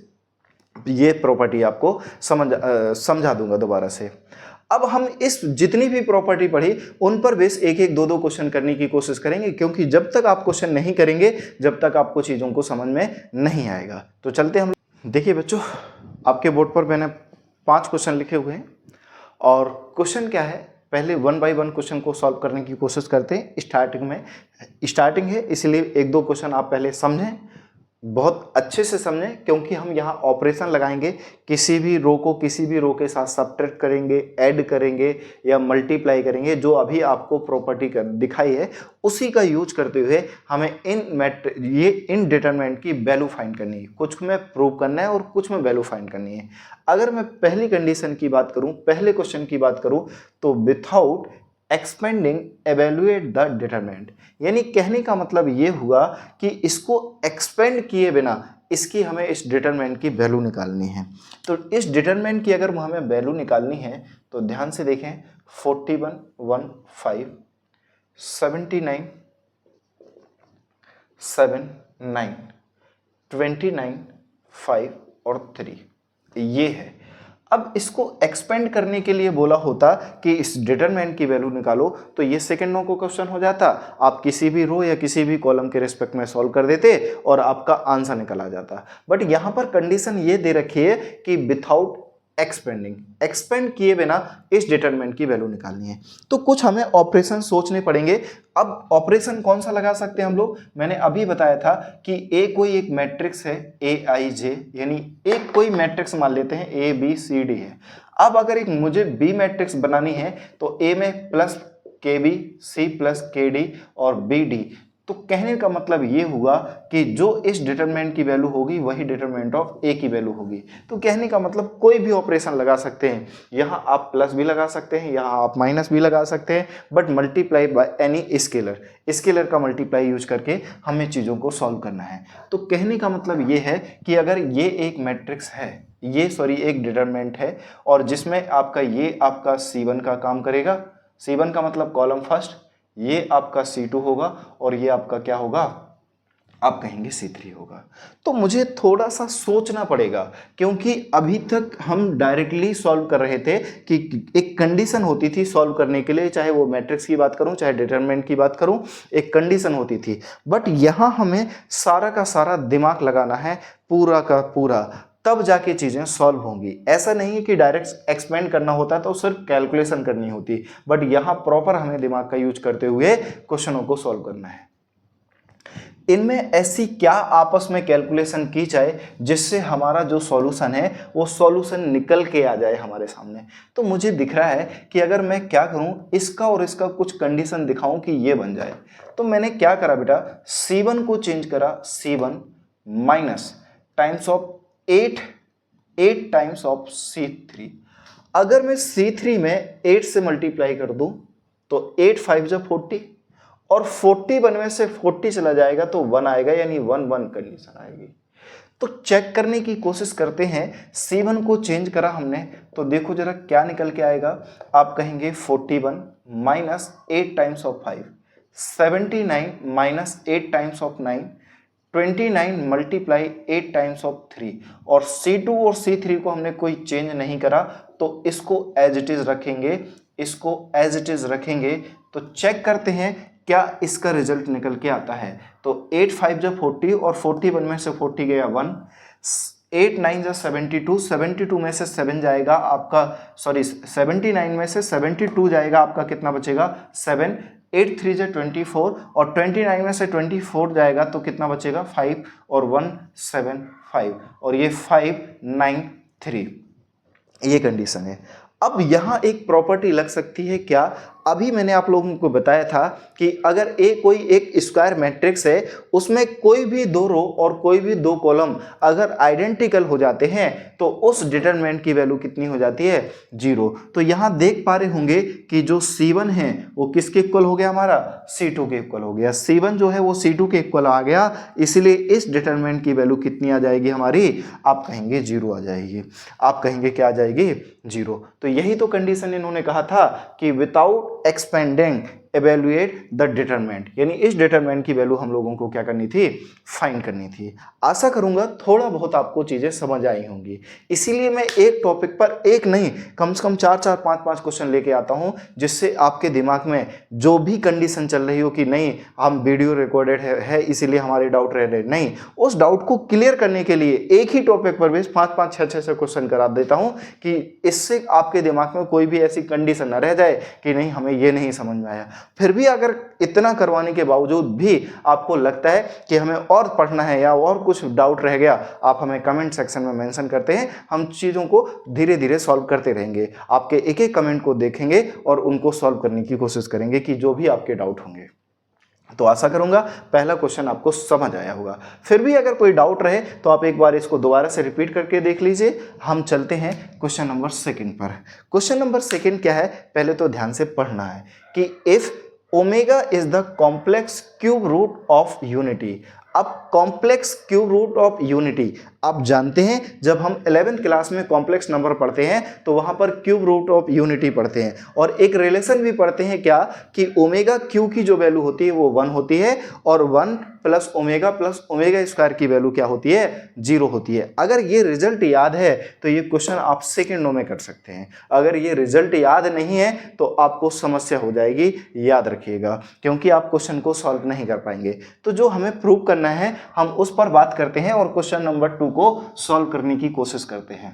ये प्रॉपर्टी आपको समझा दूंगा दोबारा से। अब हम इस जितनी भी प्रॉपर्टी पढ़ी उन पर बेस एक एक दो क्वेश्चन करने की कोशिश करेंगे, क्योंकि जब तक आप क्वेश्चन नहीं करेंगे जब तक आपको चीज़ों को समझ में नहीं आएगा। तो चलते हम, देखिए बच्चों आपके बोर्ड पर मैंने 5 क्वेश्चन लिखे हुए हैं और क्वेश्चन क्या है, पहले 1 बाय 1 क्वेश्चन को सॉल्व करने की कोशिश करते हैं। स्टार्टिंग है इसलिए 1-2 क्वेश्चन आप पहले समझें, बहुत अच्छे से समझें, क्योंकि हम यहाँ ऑपरेशन लगाएंगे, किसी भी रो को किसी भी रो के साथ सब्ट्रैक्ट करेंगे, ऐड करेंगे या मल्टीप्लाई करेंगे। जो अभी आपको प्रॉपर्टी दिखाई है उसी का यूज करते हुए हमें इन डिटरमिनेंट की वैल्यू फाइंड करनी है, कुछ में प्रूव करना है और कुछ में वैल्यू फाइंड करनी है। अगर मैं पहली कंडीशन की बात करूं, पहले क्वेश्चन की बात करूं तो without expanding evaluate the determinant, यानी कहने का मतलब ये हुआ कि इसको एक्सपेंड किए बिना इसकी हमें इस डिटरमिनेंट की वैल्यू निकालनी है। तो इस डिटरमिनेंट की अगर हमें वैल्यू निकालनी है तो ध्यान से देखें, 41, 1, 5, 79, 7, 9, 29, 5 और 3 ये है। अब इसको एक्सपेंड करने के लिए बोला होता कि इस डिटरमिनेंट की वैल्यू निकालो तो ये सेकंडों को क्वेश्चन हो जाता, आप किसी भी रो या किसी भी कॉलम के रिस्पेक्ट में सॉल्व कर देते और आपका आंसर निकल आ जाता। बट यहाँ पर कंडीशन ये दे रखी है कि विथआउट एक्सपेंड किए बिना इस डिटरमिनेंट की वैल्यू निकालनी है। तो कुछ हमें ऑपरेशन सोचने पड़ेंगे। अब ऑपरेशन कौन सा लगा सकते हैं हम लोग, मैंने अभी बताया था कि ए कोई एक मैट्रिक्स है AIJ, यानी एक कोई मैट्रिक्स मान लेते हैं ABCD है। अब अगर एक मुझे बी मैट्रिक्स बनानी है तो ए में plus KB, C plus KD और BD, तो कहने का मतलब ये हुआ कि जो इस डिटरमिनेंट की वैल्यू होगी वही डिटरमिनेंट ऑफ ए की वैल्यू होगी। तो कहने का मतलब कोई भी ऑपरेशन लगा सकते हैं, यहाँ आप प्लस भी लगा सकते हैं, यहाँ आप माइनस भी लगा सकते हैं, but multiply by any scalar का मल्टीप्लाई यूज करके हमें चीज़ों को सॉल्व करना है। तो कहने का मतलब ये है कि अगर ये एक मैट्रिक्स है, एक डिटरमिनेंट है और जिसमें आपका C1 का काम करेगा, C1 का मतलब कॉलम फर्स्ट, ये आपका C2 होगा और ये आपका क्या होगा, आप कहेंगे C3 होगा। तो मुझे थोड़ा सा सोचना पड़ेगा, क्योंकि अभी तक हम डायरेक्टली सॉल्व कर रहे थे कि एक कंडीशन होती थी सॉल्व करने के लिए, चाहे वो मैट्रिक्स की बात करूं चाहे डिटरमिनेंट की बात करूं, एक कंडीशन होती थी। बट यहाँ हमें सारा का सारा दिमाग लगाना है, पूरा का पूरा, तब जाके चीज़ें सॉल्व होंगी। ऐसा नहीं है कि डायरेक्ट एक्सपेंड करना होता तो सिर्फ कैलकुलेशन करनी होती, बट यहाँ प्रॉपर हमें दिमाग का यूज करते हुए क्वेश्चनों को सॉल्व करना है। इनमें ऐसी क्या आपस में कैलकुलेशन की जाए जिससे हमारा जो सॉल्यूशन है वो सॉल्यूशन निकल के आ जाए हमारे सामने। तो मुझे दिख रहा है कि अगर मैं क्या करूं, इसका और इसका कुछ कंडीशन दिखाऊं कि ये बन जाए। तो मैंने क्या करा बेटा, C1 को चेंज करा, C1 minus times of 8 times of C3। अगर मैं C3 में 8 से मल्टीप्लाई कर दूं तो 8 5 जा 40 और 41 में से 40 चला जाएगा तो 1 आएगा, यानी 1 1 कंडीशन आएगी। तो चेक करने की कोशिश करते हैं, C1 को चेंज करा हमने तो देखो जरा क्या निकल के आएगा। आप कहेंगे 41 minus 8 times of 5, 79 minus 8 times of 9, 29 multiply 8 times of 3, और C2 और C3 को हमने कोई चेंज नहीं करा तो इसको एज इट इज रखेंगे, इसको एज इट इज रखेंगे। तो चेक करते हैं क्या इसका रिजल्ट निकल के आता है। तो 8 5 जब 40 और 41 में से 40 गया 1, 8 9 जा 72, 72 में से 7 जाएगा आपका, सॉरी 79 में से 72 जाएगा आपका, कितना बचेगा 7, 8 3 जा 24 और 29 में से 24 जाएगा तो कितना बचेगा 5 और 1 7 5 और ये 5 9 3, ये कंडीशन है। अब यहाँ एक प्रॉपर्टी लग सकती है क्या, अभी मैंने आप लोगों को बताया था कि अगर कोई एक स्क्वायर मैट्रिक्स है उसमें कोई भी दो रो और कोई भी दो कॉलम अगर आइडेंटिकल हो जाते हैं तो उस डिटरमिनेंट की वैल्यू कितनी हो जाती है 0। तो यहाँ देख पा रहे होंगे कि जो C1 है वो किसके इक्वल हो गया, हमारा C2 के इक्वल हो गया। C1 जो है वो C2 के इक्वल आ गया, इसलिए इस डिटरमिनेंट की वैल्यू कितनी आ जाएगी हमारी, आप कहेंगे 0 आ जाएगी, आप कहेंगे क्या आ जाएगी 0। तो यही तो कंडीशन इन्होंने कहा था कि without expanding evaluate the determinant, यानी इस डिटरमिनेंट की वैल्यू हम लोगों को क्या करनी थी, फाइंड करनी थी। आशा करूंगा थोड़ा बहुत आपको चीजें समझ आई होंगी, इसीलिए मैं एक टॉपिक पर एक नहीं कम से कम 4 5 5 क्वेश्चन लेके आता हूं, जिससे आपके दिमाग में जो भी कंडीशन चल रही हो कि नहीं हम वीडियो रिकॉर्डेड है इसीलिए हमारे डाउट रह रहे, नहीं, उस डाउट को क्लियर करने के लिए एक ही टॉपिक पर भी 5 5 6 6 क्वेश्चन करा देता हूं कि इससे आपके दिमाग में कोई भी ऐसी कंडीशन न रह जाए कि नहीं हमें ये नहीं समझ में आया। फिर भी अगर इतना करवाने के बावजूद भी आपको लगता है कि हमें और पढ़ना है या और कुछ डाउट रह गया, आप हमें कमेंट सेक्शन में मेंशन करते हैं, हम चीज़ों को धीरे धीरे सॉल्व करते रहेंगे, आपके एक एक कमेंट को देखेंगे और उनको सॉल्व करने की कोशिश करेंगे कि जो भी आपके डाउट होंगे। तो आशा करूंगा पहला क्वेश्चन आपको समझ आया होगा। फिर भी अगर कोई डाउट रहे तो आप एक बार इसको दोबारा से रिपीट करके देख लीजिए। हम चलते हैं क्वेश्चन नंबर 2 पर। क्वेश्चन नंबर 2 क्या है, पहले तो ध्यान से पढ़ना है कि if omega is the complex cube root of unity. अब complex cube root of unity आप जानते हैं, जब हम 11th क्लास में कॉम्प्लेक्स नंबर पढ़ते हैं तो वहां पर क्यूब रूट ऑफ यूनिटी पढ़ते हैं और एक रिलेशन भी पढ़ते हैं क्या कि ओमेगा क्यू की जो वैल्यू होती है वो 1 होती है और 1 प्लस ओमेगा स्क्वायर की वैल्यू क्या होती है 0 होती है। अगर ये रिजल्ट याद है तो ये क्वेश्चन आप सेकेंडों में कर सकते हैं, अगर ये रिजल्ट याद नहीं है तो आपको समस्या हो जाएगी, याद रखिएगा, क्योंकि आप क्वेश्चन को सॉल्व नहीं कर पाएंगे। तो जो हमें प्रूव करना है हम उस पर बात करते हैं और क्वेश्चन नंबर 2 को सॉल्व करने की कोशिश करते हैं।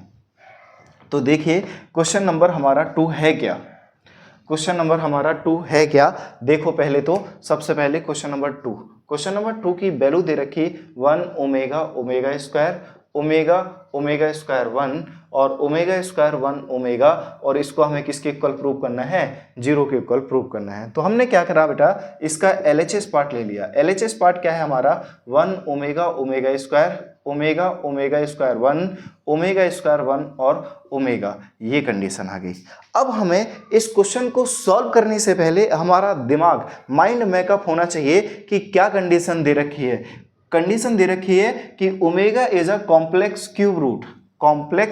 तो देखिए क्वेश्चन नंबर हमारा 2 है क्या, क्वेश्चन नंबर हमारा 2 है क्या, देखो पहले तो सबसे पहले क्वेश्चन नंबर 2, क्वेश्चन नंबर 2 की वैल्यू दे रखी 1 ओमेगा स्क्वायर, ओमेगा स्क्वायर 1 और ओमेगा स्क्वायर 1 ओमेगा, और इसको हमें किसके इक्वल प्रूव करना है 0 के इक्वल प्रूव करना है। तो हमने क्या करा बेटा, इसका LHS पार्ट ले लिया। LHS पार्ट क्या है हमारा 1 omega square, omega square 1, omega square 1 और ओमेगा, ये कंडीशन आ गई। अब हमें इस क्वेश्चन को सॉल्व करने से पहले हमारा दिमाग माइंड मेकअप होना चाहिए कि क्या कंडीशन दे रखी है। कंडीशन दे रखी है कि omega is a complex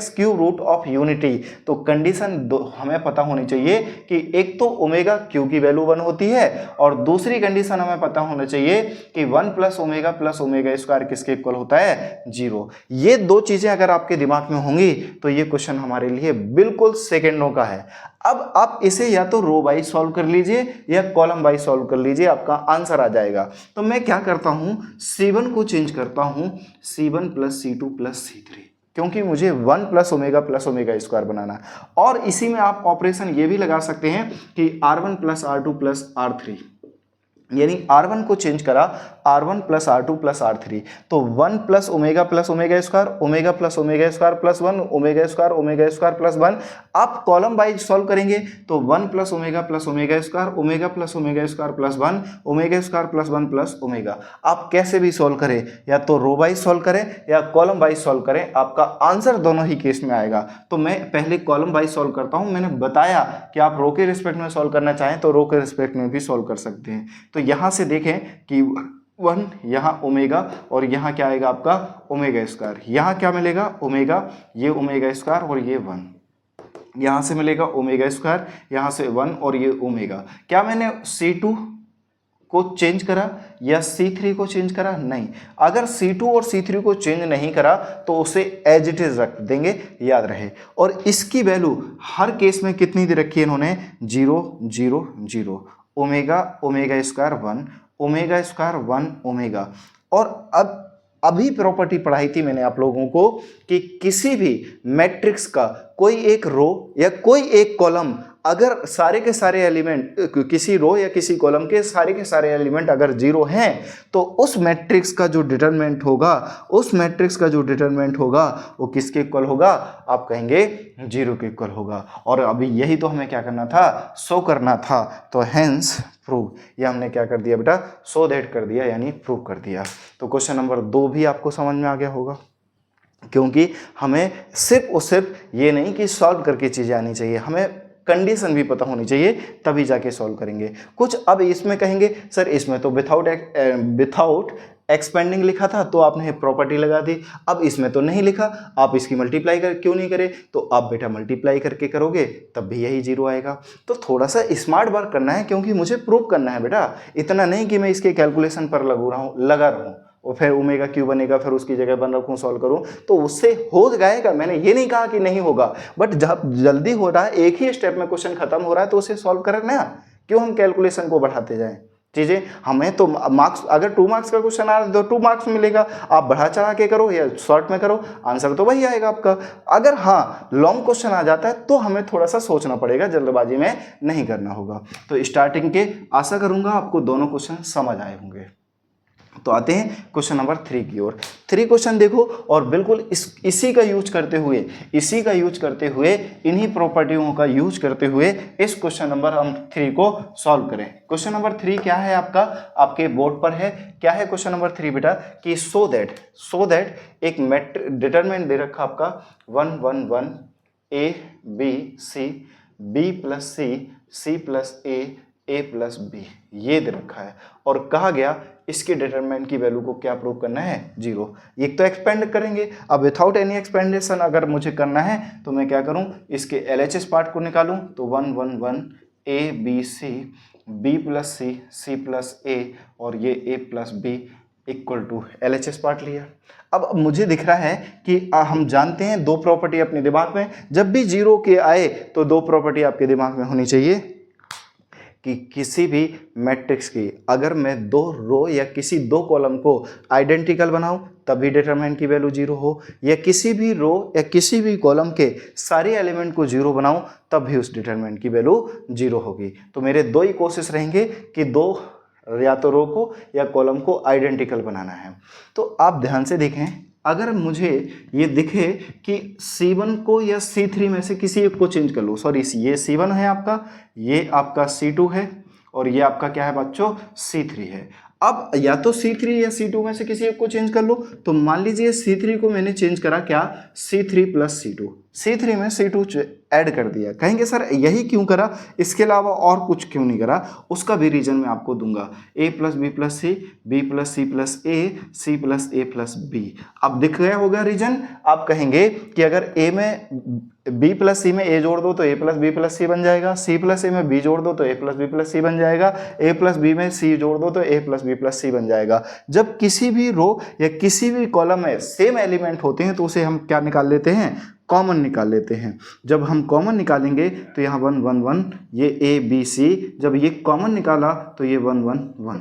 cube root of unity. तो कंडीशन हमें पता होनी चाहिए कि एक तो ओमेगा क्यू की वैल्यू 1 होती है और दूसरी कंडीशन हमें पता होना चाहिए कि 1 प्लस ओमेगा स्क्वायर किसके इक्वल होता है 0। ये दो चीजें अगर आपके दिमाग में होंगी तो ये क्वेश्चन हमारे लिए बिल्कुल सेकेंडों का है। अब आप इसे या तो रो वाइज सॉल्व कर लीजिए या कॉलम वाइज सॉल्व कर लीजिए, आपका आंसर आ जाएगा। तो मैं क्या करता हूं, C1 को चेंज करता हूं C1 plus C2 plus C3, क्योंकि मुझे 1 प्लस ओमेगा स्क्वायर बनाना है। और इसी में आप ऑपरेशन ये भी लगा सकते हैं कि R1 plus R2 plus R3, यानी R1 को चेंज करा R1 plus R2 plus R3, तो 1 plus omega square, omega plus omega square plus 1, omega square plus 1। आप कॉलम वाइज सॉल्व करेंगे तो 1 plus omega square, omega plus omega square plus 1, omega square plus 1 plus omega. आप कैसे भी solve करें, या तो रो वाइज सॉल्व करें या कॉलम वाइज सॉल्व करें, आपका आंसर दोनों ही केस में आएगा। तो मैं पहले कॉलम वाइज सॉल्व करता हूं। मैंने बताया कि आप रो के रिस्पेक्ट में सॉल्व करना चाहें तो रो के रिस्पेक्ट में भी सॉल्व कर सकते हैं। तो यहां से देखें कि 1 यहाँ ओमेगा और यहाँ क्या आएगा आपका ओमेगा स्क्वायर, यहाँ क्या मिलेगा ओमेगा, ये ओमेगा स्क्वायर और ये 1, यहाँ से मिलेगा ओमेगा स्क्वायर, यहाँ से 1 और ये ओमेगा। क्या मैंने C2 को चेंज करा या C3 को चेंज करा? नहीं। अगर C2 और C3 को चेंज नहीं करा तो उसे एज इट इज रख देंगे, याद रहे। और इसकी वैल्यू हर केस में कितनी दे रखी है इन्होंने? 0 0 0, omega omega square 1, omega square 1 omega. और अब अभी प्रॉपर्टी पढ़ाई थी मैंने आप लोगों को कि किसी भी मैट्रिक्स का कोई एक रो या कोई एक कॉलम अगर सारे के सारे एलिमेंट, किसी रो या किसी कॉलम के सारे एलिमेंट अगर 0 हैं तो उस मैट्रिक्स का जो डिटरमिनेंट होगा, उस मैट्रिक्स का जो डिटरमिनेंट होगा वो किसके इक्वल होगा? आप कहेंगे 0 के इक्वल होगा। और अभी यही तो हमें क्या करना था? शो करना था। तो हेंस प्रूव, ये हमने क्या कर दिया बेटा? सो दैट कर दिया, यानी प्रूव कर दिया। तो क्वेश्चन नंबर 2 भी आपको समझ में आ गया होगा, क्योंकि हमें सिर्फ और सिर्फ ये नहीं कि सॉल्व करके चीज़ें आनी चाहिए, हमें कंडीशन भी पता होनी चाहिए, तभी जाके सॉल्व करेंगे। कुछ अब इसमें कहेंगे सर इसमें तो विथआउट एक्सपेंडिंग लिखा था तो आपने प्रॉपर्टी लगा दी, अब इसमें तो नहीं लिखा, आप इसकी मल्टीप्लाई कर क्यों नहीं करे? तो आप बेटा मल्टीप्लाई करके करोगे तब भी यही 0 आएगा। तो थोड़ा सा स्मार्ट वर्क करना है, क्योंकि मुझे प्रूव करना है बेटा, इतना नहीं कि मैं इसके कैलकुलेशन पर लगा रहूँ और फिर ओमेगा क्यू बनेगा फिर उसकी जगह बन रखूँ सॉल्व करूँ, तो उससे हो जाएगा। मैंने ये नहीं कहा कि नहीं होगा, बट जब जल्दी हो रहा है, एक ही स्टेप में क्वेश्चन खत्म हो रहा है, तो उसे सॉल्व करना है। क्यों हम कैलकुलेशन को बढ़ाते जाएं चीज़ें? हमें तो मार्क्स, अगर 2 मार्क्स का क्वेश्चन आ रहा है तो 2 मार्क्स मिलेगा, आप बढ़ा चढ़ा के करो या शॉर्ट में करो, आंसर तो वही आएगा आपका। अगर हाँ लॉन्ग क्वेश्चन आ जाता है तो हमें थोड़ा सा सोचना पड़ेगा, जल्दबाजी में नहीं करना होगा। तो स्टार्टिंग के आशा करूँगा आपको दोनों क्वेश्चन समझ आए होंगे। तो आते हैं क्वेश्चन नंबर 3 की ओर। 3 क्वेश्चन देखो और बिल्कुल इसी का यूज करते हुए इन्हीं प्रॉपर्टियों का यूज करते हुए इस क्वेश्चन नंबर हम 3 को सॉल्व करें। क्वेश्चन नंबर 3 क्या है आपका? आपके बोर्ड पर है। क्या है क्वेश्चन नंबर 3 बेटा? कि सो दैट एक डिटरमिनेंट दे रखा आपका 1 1 1 a b c b plus c plus a plus b, ये दे रखा है और कहा गया इसके डिटरमिनेंट की वैल्यू को क्या प्रूव करना है? 0। एक तो एक्सपेंड करेंगे, अब विथआउट एनी एक्सपेंडेशन अगर मुझे करना है तो मैं क्या करूं? इसके LHS पार्ट को निकालूं तो 1 1 1 a b c b plus c plus a और ये a plus b equal to LHS part लिया। अब मुझे दिख रहा है कि हम जानते हैं 2 प्रॉपर्टी अपने दिमाग में, जब भी 0 के आए तो 2 प्रॉपर्टी आपके दिमाग में होनी चाहिए कि किसी भी मैट्रिक्स की अगर मैं 2 रो या किसी 2 कॉलम को आइडेंटिकल बनाऊं तभी डिटरमिनेंट की वैल्यू 0 हो, या किसी भी रो या किसी भी कॉलम के सारे एलिमेंट को 0 बनाऊं तब भी उस डिटरमिनेंट की वैल्यू 0 होगी। तो मेरे 2 ही कोशिश रहेंगे कि 2 या तो रो को या कॉलम को आइडेंटिकल बनाना है। तो आप ध्यान से देखें, अगर मुझे ये दिखे कि C1 को या C3 में से किसी एक को चेंज कर लो, सॉरी ये C1 है आपका, ये आपका C2 है और ये आपका क्या है बच्चों? C3 है। अब या तो C3 या C2 में से किसी एक को चेंज कर लो। तो मान लीजिए C3 को मैंने चेंज करा क्या? C3 प्लस C2, C3 में C2 ऐड कर दिया। कहेंगे सर यही क्यों करा, इसके अलावा और कुछ क्यों नहीं करा? उसका भी रीजन मैं आपको दूंगा। A plus B plus C, B plus C plus A, C plus A plus B. अब दिख गया होगा रीजन। आप कहेंगे कि अगर A में B प्लस सी में A जोड़ दो तो A प्लस बी प्लस सी बन जाएगा, C प्लस ए में B जोड़ दो तो A प्लस बी प्लस सी बन जाएगा, A प्लस बी में C जोड़ दो तो A प्लस बी प्लस सी बन जाएगा। जब किसी भी रो या किसी भी कॉलम में सेम एलिमेंट होते हैं तो उसे हम क्या निकाल लेते हैं? कॉमन निकाल लेते हैं। जब हम कॉमन निकालेंगे तो यहाँ 1 1 1 ये A B C, जब ये कॉमन निकाला तो ये 1 1 1।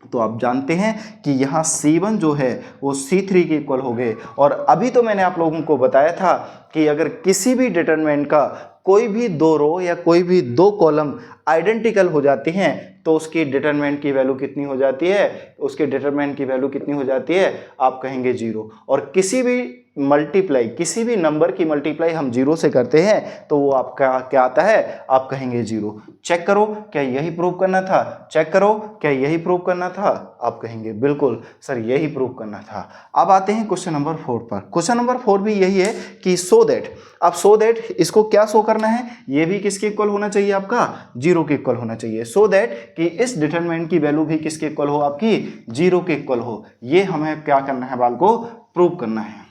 तो आप जानते हैं कि यहाँ C1 जो है वो C3 के इक्वल हो गए। और अभी तो मैंने आप लोगों को बताया था कि अगर किसी भी डिटरमिनेंट का कोई भी 2 रो या कोई भी 2 कॉलम आइडेंटिकल हो जाती हैं तो उसकी डिटरमिनेंट की वैल्यू कितनी हो जाती है? उसके डिटरमिनेंट की वैल्यू कितनी हो जाती है? आप कहेंगे 0। और किसी भी मल्टीप्लाई, किसी भी नंबर की मल्टीप्लाई हम 0 से करते हैं तो वो आपका क्या आता है? आप कहेंगे 0। चेक करो क्या यही प्रूव करना था? चेक करो क्या यही प्रूव करना था? आप कहेंगे बिल्कुल सर यही प्रूव करना था। अब आते हैं क्वेश्चन नंबर 4 पर। क्वेश्चन नंबर 4 भी यही है कि सो दैट, अब सो दैट इसको क्या शो करना है? ये भी किसके इक्वल होना चाहिए? आपका 0 के इक्वल होना चाहिए। सो दैट कि इस डिटरमिनेंट की वैल्यू भी किसके इक्वल हो? आपकी 0 के इक्वल हो। ये हमें क्या करना है? बाल को प्रूव करना है।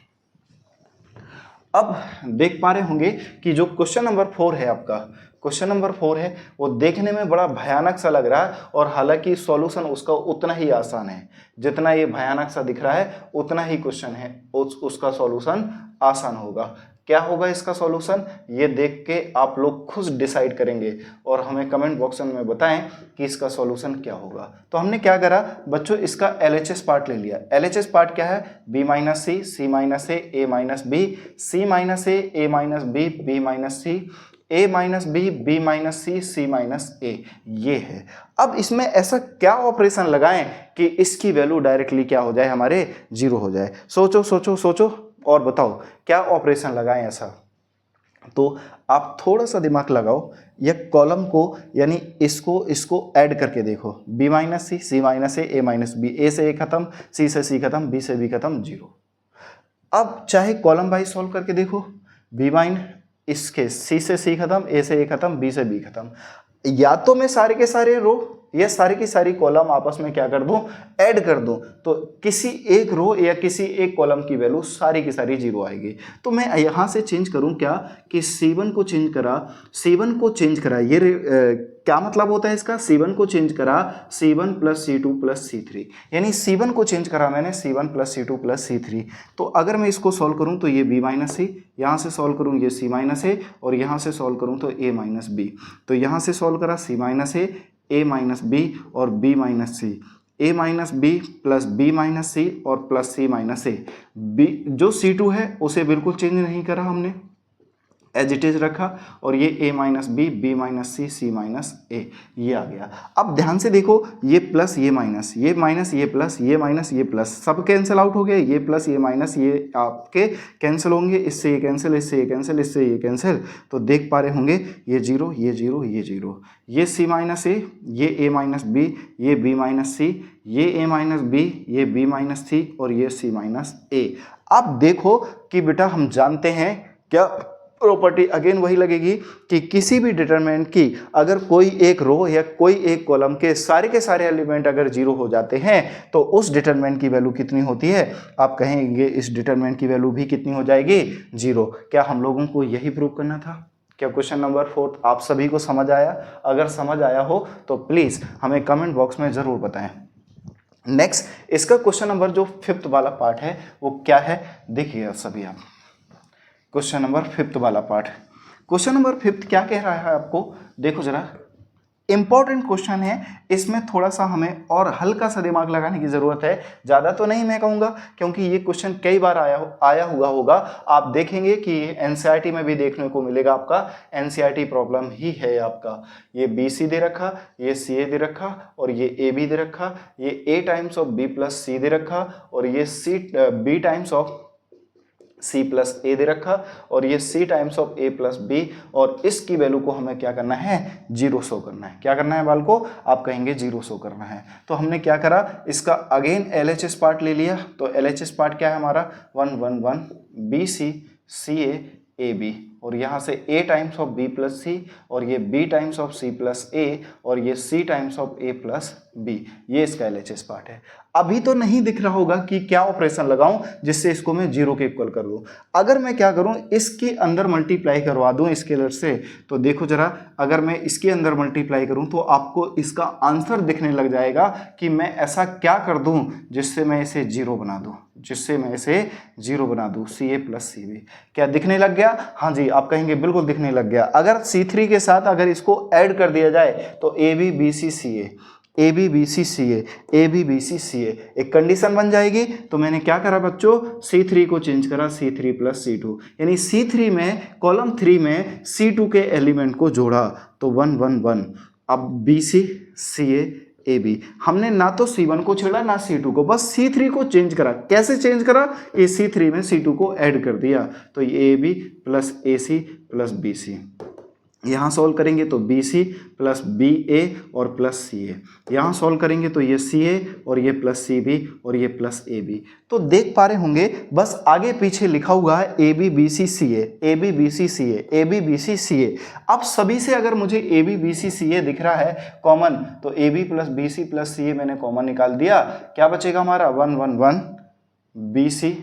अब देख पा रहे होंगे कि जो क्वेश्चन नंबर 4 है आपका, क्वेश्चन नंबर 4 है वो देखने में बड़ा भयानक सा लग रहा है, और हालांकि सॉल्यूशन उसका उतना ही आसान है, जितना ये भयानक सा दिख रहा है उतना ही क्वेश्चन है उसका सॉल्यूशन आसान होगा। क्या होगा इसका सॉल्यूशन, ये देख के आप लोग खुद डिसाइड करेंगे और हमें कमेंट बॉक्स में बताएं कि इसका सॉल्यूशन क्या होगा। तो हमने क्या करा बच्चों, इसका LHS पार्ट ले लिया। LHS पार्ट क्या है, b minus C, C minus A minus B, C minus A minus B, B minus C, a minus B, B minus C, C minus A, ये है। अब इसमें ऐसा क्या ऑपरेशन लगाएं कि इसकी वैल्यू डायरेक्टली क्या हो जाए, हमारे 0 हो जाए। सोचो सोचो सोचो और बताओ क्या ऑपरेशन लगाएं ऐसा। तो आप थोड़ा सा दिमाग लगाओ, या कॉलम को यानी इसको ऐड करके देखो, b minus C, C minus A minus B, ए से ए खत्म, सी से सी खत्म, बी से बी खत्म, 0। अब चाहे कॉलम वाइज सॉल्व करके देखो, b माइनस इसके सी से सी खत्म, ए से ए खत्म, बी से बी खत्म, या तो मैं सारे के सारे रो या सारी की सारी कॉलम आपस में क्या कर दूं, ऐड कर दूं, तो किसी एक रो या किसी एक कॉलम की वैल्यू सारी की सारी 0 आएगी। तो मैं यहां से चेंज करूं क्या कि C1 को चेंज करा, C1 को चेंज करा, ये क्या मतलब होता है इसका, C1 को चेंज करा C1 plus C2 plus C3, यानी C1 को चेंज करा मैंने C1 plus C2 plus C3। तो अगर मैं इसको सॉल्व करूं तो ये b माइनस सी, यहाँ से सॉल्व करूं ये c माइनस ए, और यहाँ से सॉल्व करूं तो a माइनस बी। तो यहाँ से सॉल्व करा c minus A minus B और b minus C, a minus B plus b minus C और plus c minus A. B जो C2 है उसे बिल्कुल चेंज नहीं करा हमने, एज इट इज रखा, और ये a minus B, B minus C, C minus A, ये आ गया। अब ध्यान से देखो, ये प्लस ये माइनस, ये माइनस ये प्लस, ये माइनस ये प्लस, सब कैंसिल आउट हो गए, ये प्लस ये माइनस ये आपके कैंसिल होंगे, इससे ये कैंसिल, इससे ये कैंसिल, इससे ये कैंसिल। तो देख पा रहे होंगे ये 0, ये 0, ये 0, ये c माइनस ए, ये a माइनस बी, ये b माइनस सी, ये a माइनस बी, ये b माइनस सी, और ये c माइनस ए। अब देखो कि बेटा हम जानते हैं क्या प्रॉपर्टी, अगेन वही लगेगी कि किसी भी डिटरमिनेंट की अगर कोई एक रो या कोई एक कॉलम के सारे एलिमेंट अगर 0 हो जाते हैं तो उस डिटरमिनेंट की वैल्यू कितनी होती है, आप कहेंगे इस डिटरमिनेंट की वैल्यू भी कितनी हो जाएगी, 0। क्या हम लोगों को यही प्रूव करना था? क्या क्वेश्चन नंबर 4 आप सभी को समझ आया? अगर समझ आया हो तो प्लीज हमें कमेंट बॉक्स में जरूर बताएं। नेक्स्ट इसका क्वेश्चन नंबर जो 5th वाला पार्ट है वो क्या है, देखिए सभी आप क्वेश्चन नंबर 5th वाला पार्ट। क्वेश्चन नंबर 5th क्या कह रहा है आपको, देखो जरा, इंपॉर्टेंट क्वेश्चन है, इसमें थोड़ा सा हमें और हल्का सा दिमाग लगाने की जरूरत है, ज्यादा तो नहीं मैं कहूंगा, क्योंकि ये क्वेश्चन कई बार आया हुआ होगा। आप देखेंगे कि एनसीईआरटी में भी देखने को मिलेगा, आपका एनसीईआरटी प्रॉब्लम ही है आपका। ये BC दे रखा, ये CA दे रखा, और ये AB दे रखा, ये A times of B plus C दे रखा, और ये B times of C plus A दे रखा, और ये C times of A plus B, और इसकी वैल्यू को हमें क्या करना है, 0 शो करना है। क्या करना है बाल को, आप कहेंगे 0 शो करना है। तो हमने क्या करा, इसका अगेन LHS पार्ट ले लिया। तो LHS पार्ट क्या है हमारा, 1 1 1 BC CA AB, और यहाँ से A times of B plus C, और ये B times of C plus A, और ये C times of A plus B, ये इसका LHS पार्ट है। अभी तो नहीं दिख रहा होगा कि क्या ऑपरेशन लगाऊं जिससे इसको मैं 0 के इक्वल कर दूं। अगर मैं क्या करूं, इसके अंदर मल्टीप्लाई करवा दूं स्केलर से, तो देखो जरा, अगर मैं इसके अंदर मल्टीप्लाई करूं तो आपको इसका आंसर दिखने लग जाएगा कि मैं ऐसा क्या कर दूं जिससे मैं इसे 0 बना दूं, जिससे मैं इसे 0 बना दूं, CA प्लस CB। क्या दिखने लग गया? हाँ जी, आप कहेंगे बिल्कुल दिखने लग गया। अगर C3 के साथ अगर इसको ऐड कर दिया जाए तो AB BC CA, AB BC CA, AB BC CA एक कंडीशन बन जाएगी। तो मैंने क्या करा बच्चों, C3 को चेंज करा C3 प्लस C2, यानी C3 में कॉलम 3 में C2 के एलिमेंट को जोड़ा, तो 1 1 1। अब BC CA AB, हमने ना तो C1 को छेड़ा ना C2 को, बस C3 को चेंज करा। कैसे चेंज करा, कि C3 में C2 को ऐड कर दिया, तो ये AB plus AC plus BC। यहाँ सॉल्व करेंगे तो BC प्लस BA और प्लस CA, यहाँ सॉल्व करेंगे तो ये CA और ये प्लस CB और ये प्लस AB। तो देख पा रहे होंगे बस आगे पीछे लिखा हुआ है AB BC CA, AB BC CA, AB BC CA। अब सभी से अगर मुझे AB BC CA दिख रहा है कॉमन, तो AB plus BC plus CA मैंने कॉमन निकाल दिया। क्या बचेगा हमारा, 1 1 1 BC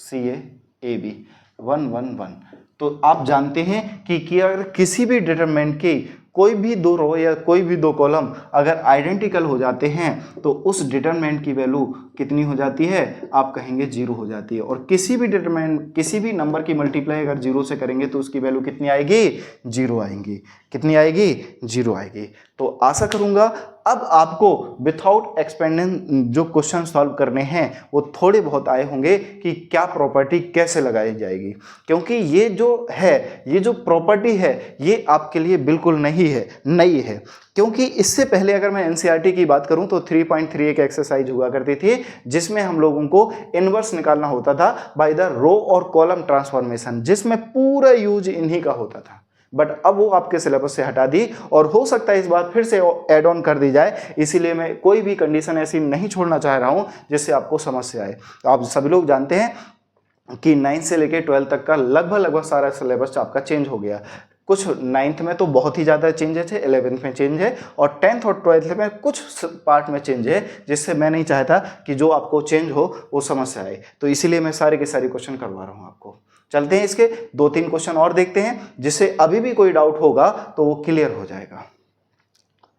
CA AB। 1 1 1। तो आप जानते हैं कि अगर किसी भी डिटरमिनेंट की कोई भी दो रो या कोई भी दो कॉलम अगर आइडेंटिकल हो जाते हैं तो उस डिटरमिनेंट की वैल्यू कितनी हो जाती है, आप कहेंगे 0 हो जाती है। और किसी भी डिटरमिनेंट किसी भी नंबर की मल्टीप्लाई अगर 0 से करेंगे तो उसकी वैल्यू कितनी आएगी, 0 आएगी। कितनी आएगी, 0 आएगी। तो आशा करूंगा अब आपको विथआउट एक्सपेंडिंग जो क्वेश्चन सॉल्व करने हैं वो थोड़े बहुत आए होंगे कि क्या प्रॉपर्टी कैसे लगाई जाएगी, क्योंकि ये जो है, ये जो प्रॉपर्टी है ये आपके लिए बिल्कुल नई है। क्योंकि इससे पहले अगर मैं एनसीईआरटी की बात करूं तो 3.3 एक एक्सरसाइज हुआ करती थी जिसमें हम लोगों को इनवर्स निकालना होता था बाय द रो और कॉलम ट्रांसफॉर्मेशन, जिसमें पूरा यूज इन्हीं का होता था। बट अब वो आपके सिलेबस से हटा दी और हो सकता है इस बार फिर से ऐड ऑन कर दी जाए, इसीलिए मैं कोई भी कंडीशन ऐसी नहीं छोड़ना चाह रहा हूं जिससे आपको समस्या आए। आप सभी लोग जानते हैं कि 9th से लेकर 12th तक का लगभग सारा सिलेबस आपका चेंज हो गया। कुछ 9th में तो बहुत ही ज़्यादा चेंजेस है, 11th में चेंज है और 10th और 12th में कुछ पार्ट में चेंज है, जिससे मैं नहीं चाहता कि जो आपको चेंज हो वो समस्या आए, तो इसीलिए मैं सारे के सारे क्वेश्चन करवा रहा हूँ आपको। चलते हैं इसके 2-3 क्वेश्चन और देखते हैं, जिससे अभी भी कोई डाउट होगा तो वो क्लियर हो जाएगा।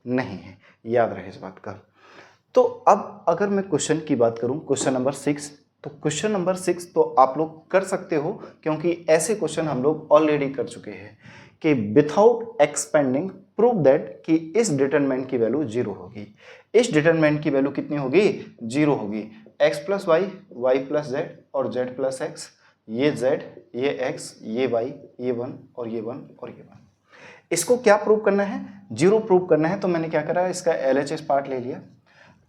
नहीं है, याद रहे इस बात का। तो अब अगर मैं क्वेश्चन की बात करूं, क्वेश्चन नंबर 6, तो क्वेश्चन नंबर 6 तो आप लोग कर सकते हो क्योंकि ऐसे क्वेश्चन हम लोग ऑलरेडी कर चुके हैं कि विथआउट एक्सपेंडिंग प्रूव दैट कि इस डिटरमिनेंट की वैल्यू 0 होगी। इस डिटरमिनेंट की वैल्यू कितनी होगी, 0 होगी। x plus Y, Y plus Z और z प्लस एक्स, ये z, ये x, ये y, ये 1 और ये 1 और ये 1। इसको क्या प्रूव करना है, 0 प्रूव करना है। तो मैंने क्या करा, इसका LHS पार्ट ले लिया।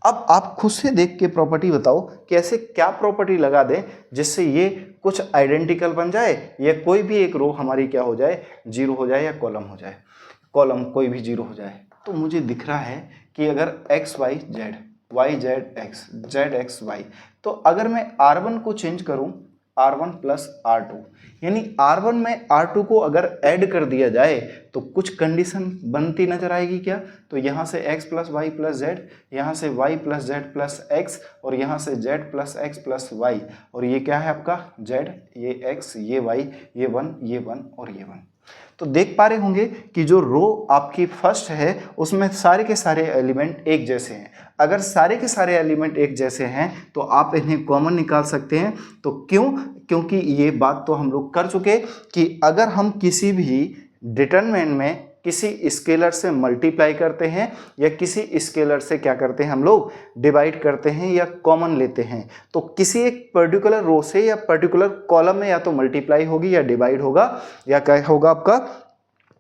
अब आप खुद से देख के प्रॉपर्टी बताओ कि ऐसे क्या प्रॉपर्टी लगा दें जिससे ये कुछ आइडेंटिकल बन जाए या कोई भी एक रो हमारी क्या हो जाए, 0 हो जाए या कॉलम हो जाए, कॉलम कोई भी 0 हो जाए। तो मुझे दिख रहा है कि अगर x y z, y z x, z x y, तो अगर मैं r1 को चेंज करूं r1 प्लस r2, यानी r1 में r2 को अगर ऐड कर दिया जाए तो कुछ कंडीशन बनती नजर आएगी क्या। तो यहाँ से x plus Y plus Z, यहाँ से y plus Z plus x और यहाँ से z plus x plus y, और ये क्या है आपका z, ये x, ये y, ये 1, ये 1 और ये 1। तो देख पा रहे होंगे कि जो रो आपकी फर्स्ट है उसमें सारे के सारे एलिमेंट एक जैसे हैं। अगर सारे के सारे एलिमेंट एक जैसे हैं तो आप इन्हें कॉमन निकाल सकते हैं। तो क्यों, क्योंकि ये बात तो हम लोग कर चुके कि अगर हम किसी भी डिटरमिनेंट में किसी स्केलर से मल्टीप्लाई करते हैं या किसी स्केलर से क्या करते हैं हम लोग, डिवाइड करते हैं या कॉमन लेते हैं, तो किसी एक पर्टिकुलर रो से या पर्टिकुलर कॉलम में या तो मल्टीप्लाई होगी या डिवाइड होगा या क्या होगा आपका,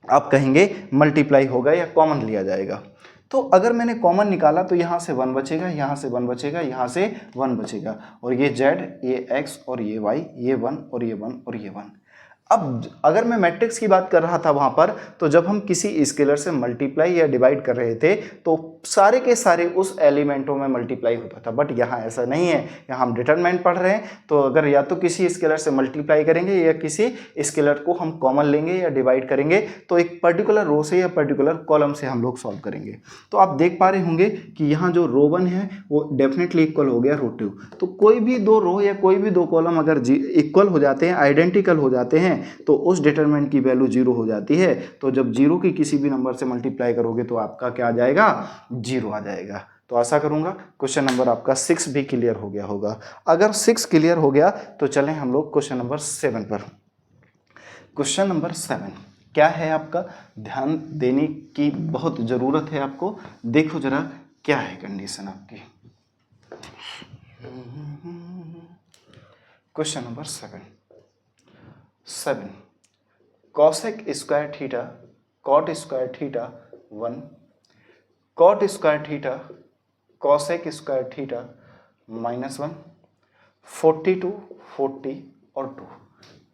आप कहेंगे मल्टीप्लाई होगा या कॉमन लिया जाएगा। तो अगर मैंने कॉमन निकाला तो यहाँ से 1 बचेगा, यहाँ से 1 बचेगा, यहाँ से 1 बचेगा, और ये z, ये x और ये y, ये 1 और ये 1 और ये 1। अब अगर मैं मैट्रिक्स की बात कर रहा था वहां पर, तो जब हम किसी स्केलर से मल्टीप्लाई या डिवाइड कर रहे थे तो सारे के सारे उस एलिमेंटों में मल्टीप्लाई होता था। बट यहाँ ऐसा नहीं है, यहाँ हम डिटरमिनेंट पढ़ रहे हैं, तो अगर या तो किसी स्केलर से मल्टीप्लाई करेंगे या किसी स्केलर को हम कॉमन लेंगे या डिवाइड करेंगे तो एक पर्टिकुलर रो से या पर्टिकुलर कॉलम से हम लोग सॉल्व करेंगे। तो आप देख पा रहे होंगे कि यहाँ जो रो 1 है वो डेफिनेटली इक्वल हो गया रो 2। तो कोई भी दो रो या कोई भी दो कॉलम अगर इक्वल हो जाते हैं, आइडेंटिकल हो जाते हैं, तो उस डिटरमिनेंट की वैल्यू 0 हो जाती है। तो जब 0 की किसी भी नंबर से मल्टीप्लाई करोगे तो आपका क्या आ जाएगा, 0 आ जाएगा। तो आशा करूंगा क्वेश्चन नंबर आपका 6 भी क्लियर हो गया होगा। अगर 6 क्लियर हो गया तो चलें हम लोग क्वेश्चन नंबर 7 पर। क्वेश्चन नंबर 7 क्या है आपका, ध्यान देने की बहुत जरूरत है आपको। देखो जरा क्या है कंडीशन आपकी। Question number 7 cosec square theta cot square theta 1, cot square theta cosec square theta -1, 42, 40 और 2।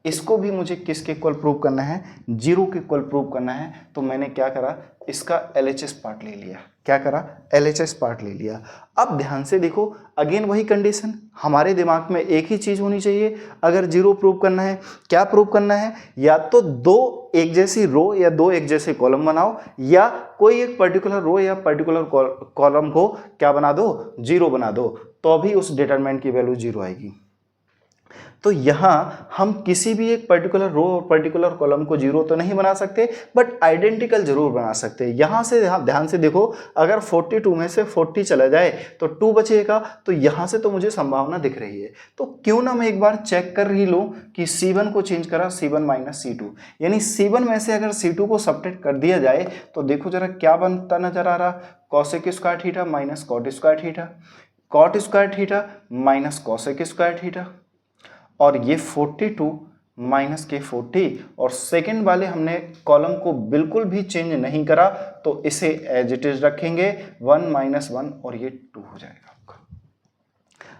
इसको भी मुझे किसके इक्वल प्रूव करना है, 0 के इक्वल प्रूव करना है। तो मैंने क्या करा, इसका LHS पार्ट ले लिया। क्या करा, LHS पार्ट ले लिया। अब ध्यान से देखो, अगेन वही कंडीशन, हमारे दिमाग में एक ही चीज होनी चाहिए। अगर 0 प्रूव करना है, क्या प्रूव करना है, या तो दो एक जैसी रो या दो एक जैसे कॉलम बनाओ, या कोई एक पर्टिकुलर रो या पर्टिकुलर कॉलम को क्या बना दो, 0 बना दो, तो भी उस डिटरमिनेंट की वैल्यू 0 आएगी। तो यहाँ हम किसी भी एक पर्टिकुलर रो और पर्टिकुलर कॉलम को जीरो तो नहीं बना सकते, बट आइडेंटिकल जरूर बना सकते हैं। यहाँ से ध्यान से देखो, अगर 42 में से 40 चला जाए तो 2 बचेगा, तो यहाँ से तो मुझे संभावना दिख रही है। तो क्यों ना मैं एक बार चेक कर ही लूँ कि C1 को चेंज करा C1 माइनस C2, यानी C1 में से अगर C2 को सब्ट्रैक्ट कर दिया जाए तो देखो जरा क्या बनता नजर आ रहा, cosec square theta minus cot square theta, cot square theta minus cosec square theta, और ये 42 माइनस के 40, और सेकंड वाले हमने कॉलम को बिल्कुल भी चेंज नहीं करा तो इसे एज इट इज रखेंगे, 1 माइनस 1 और ये 2 हो जाएगा आपका।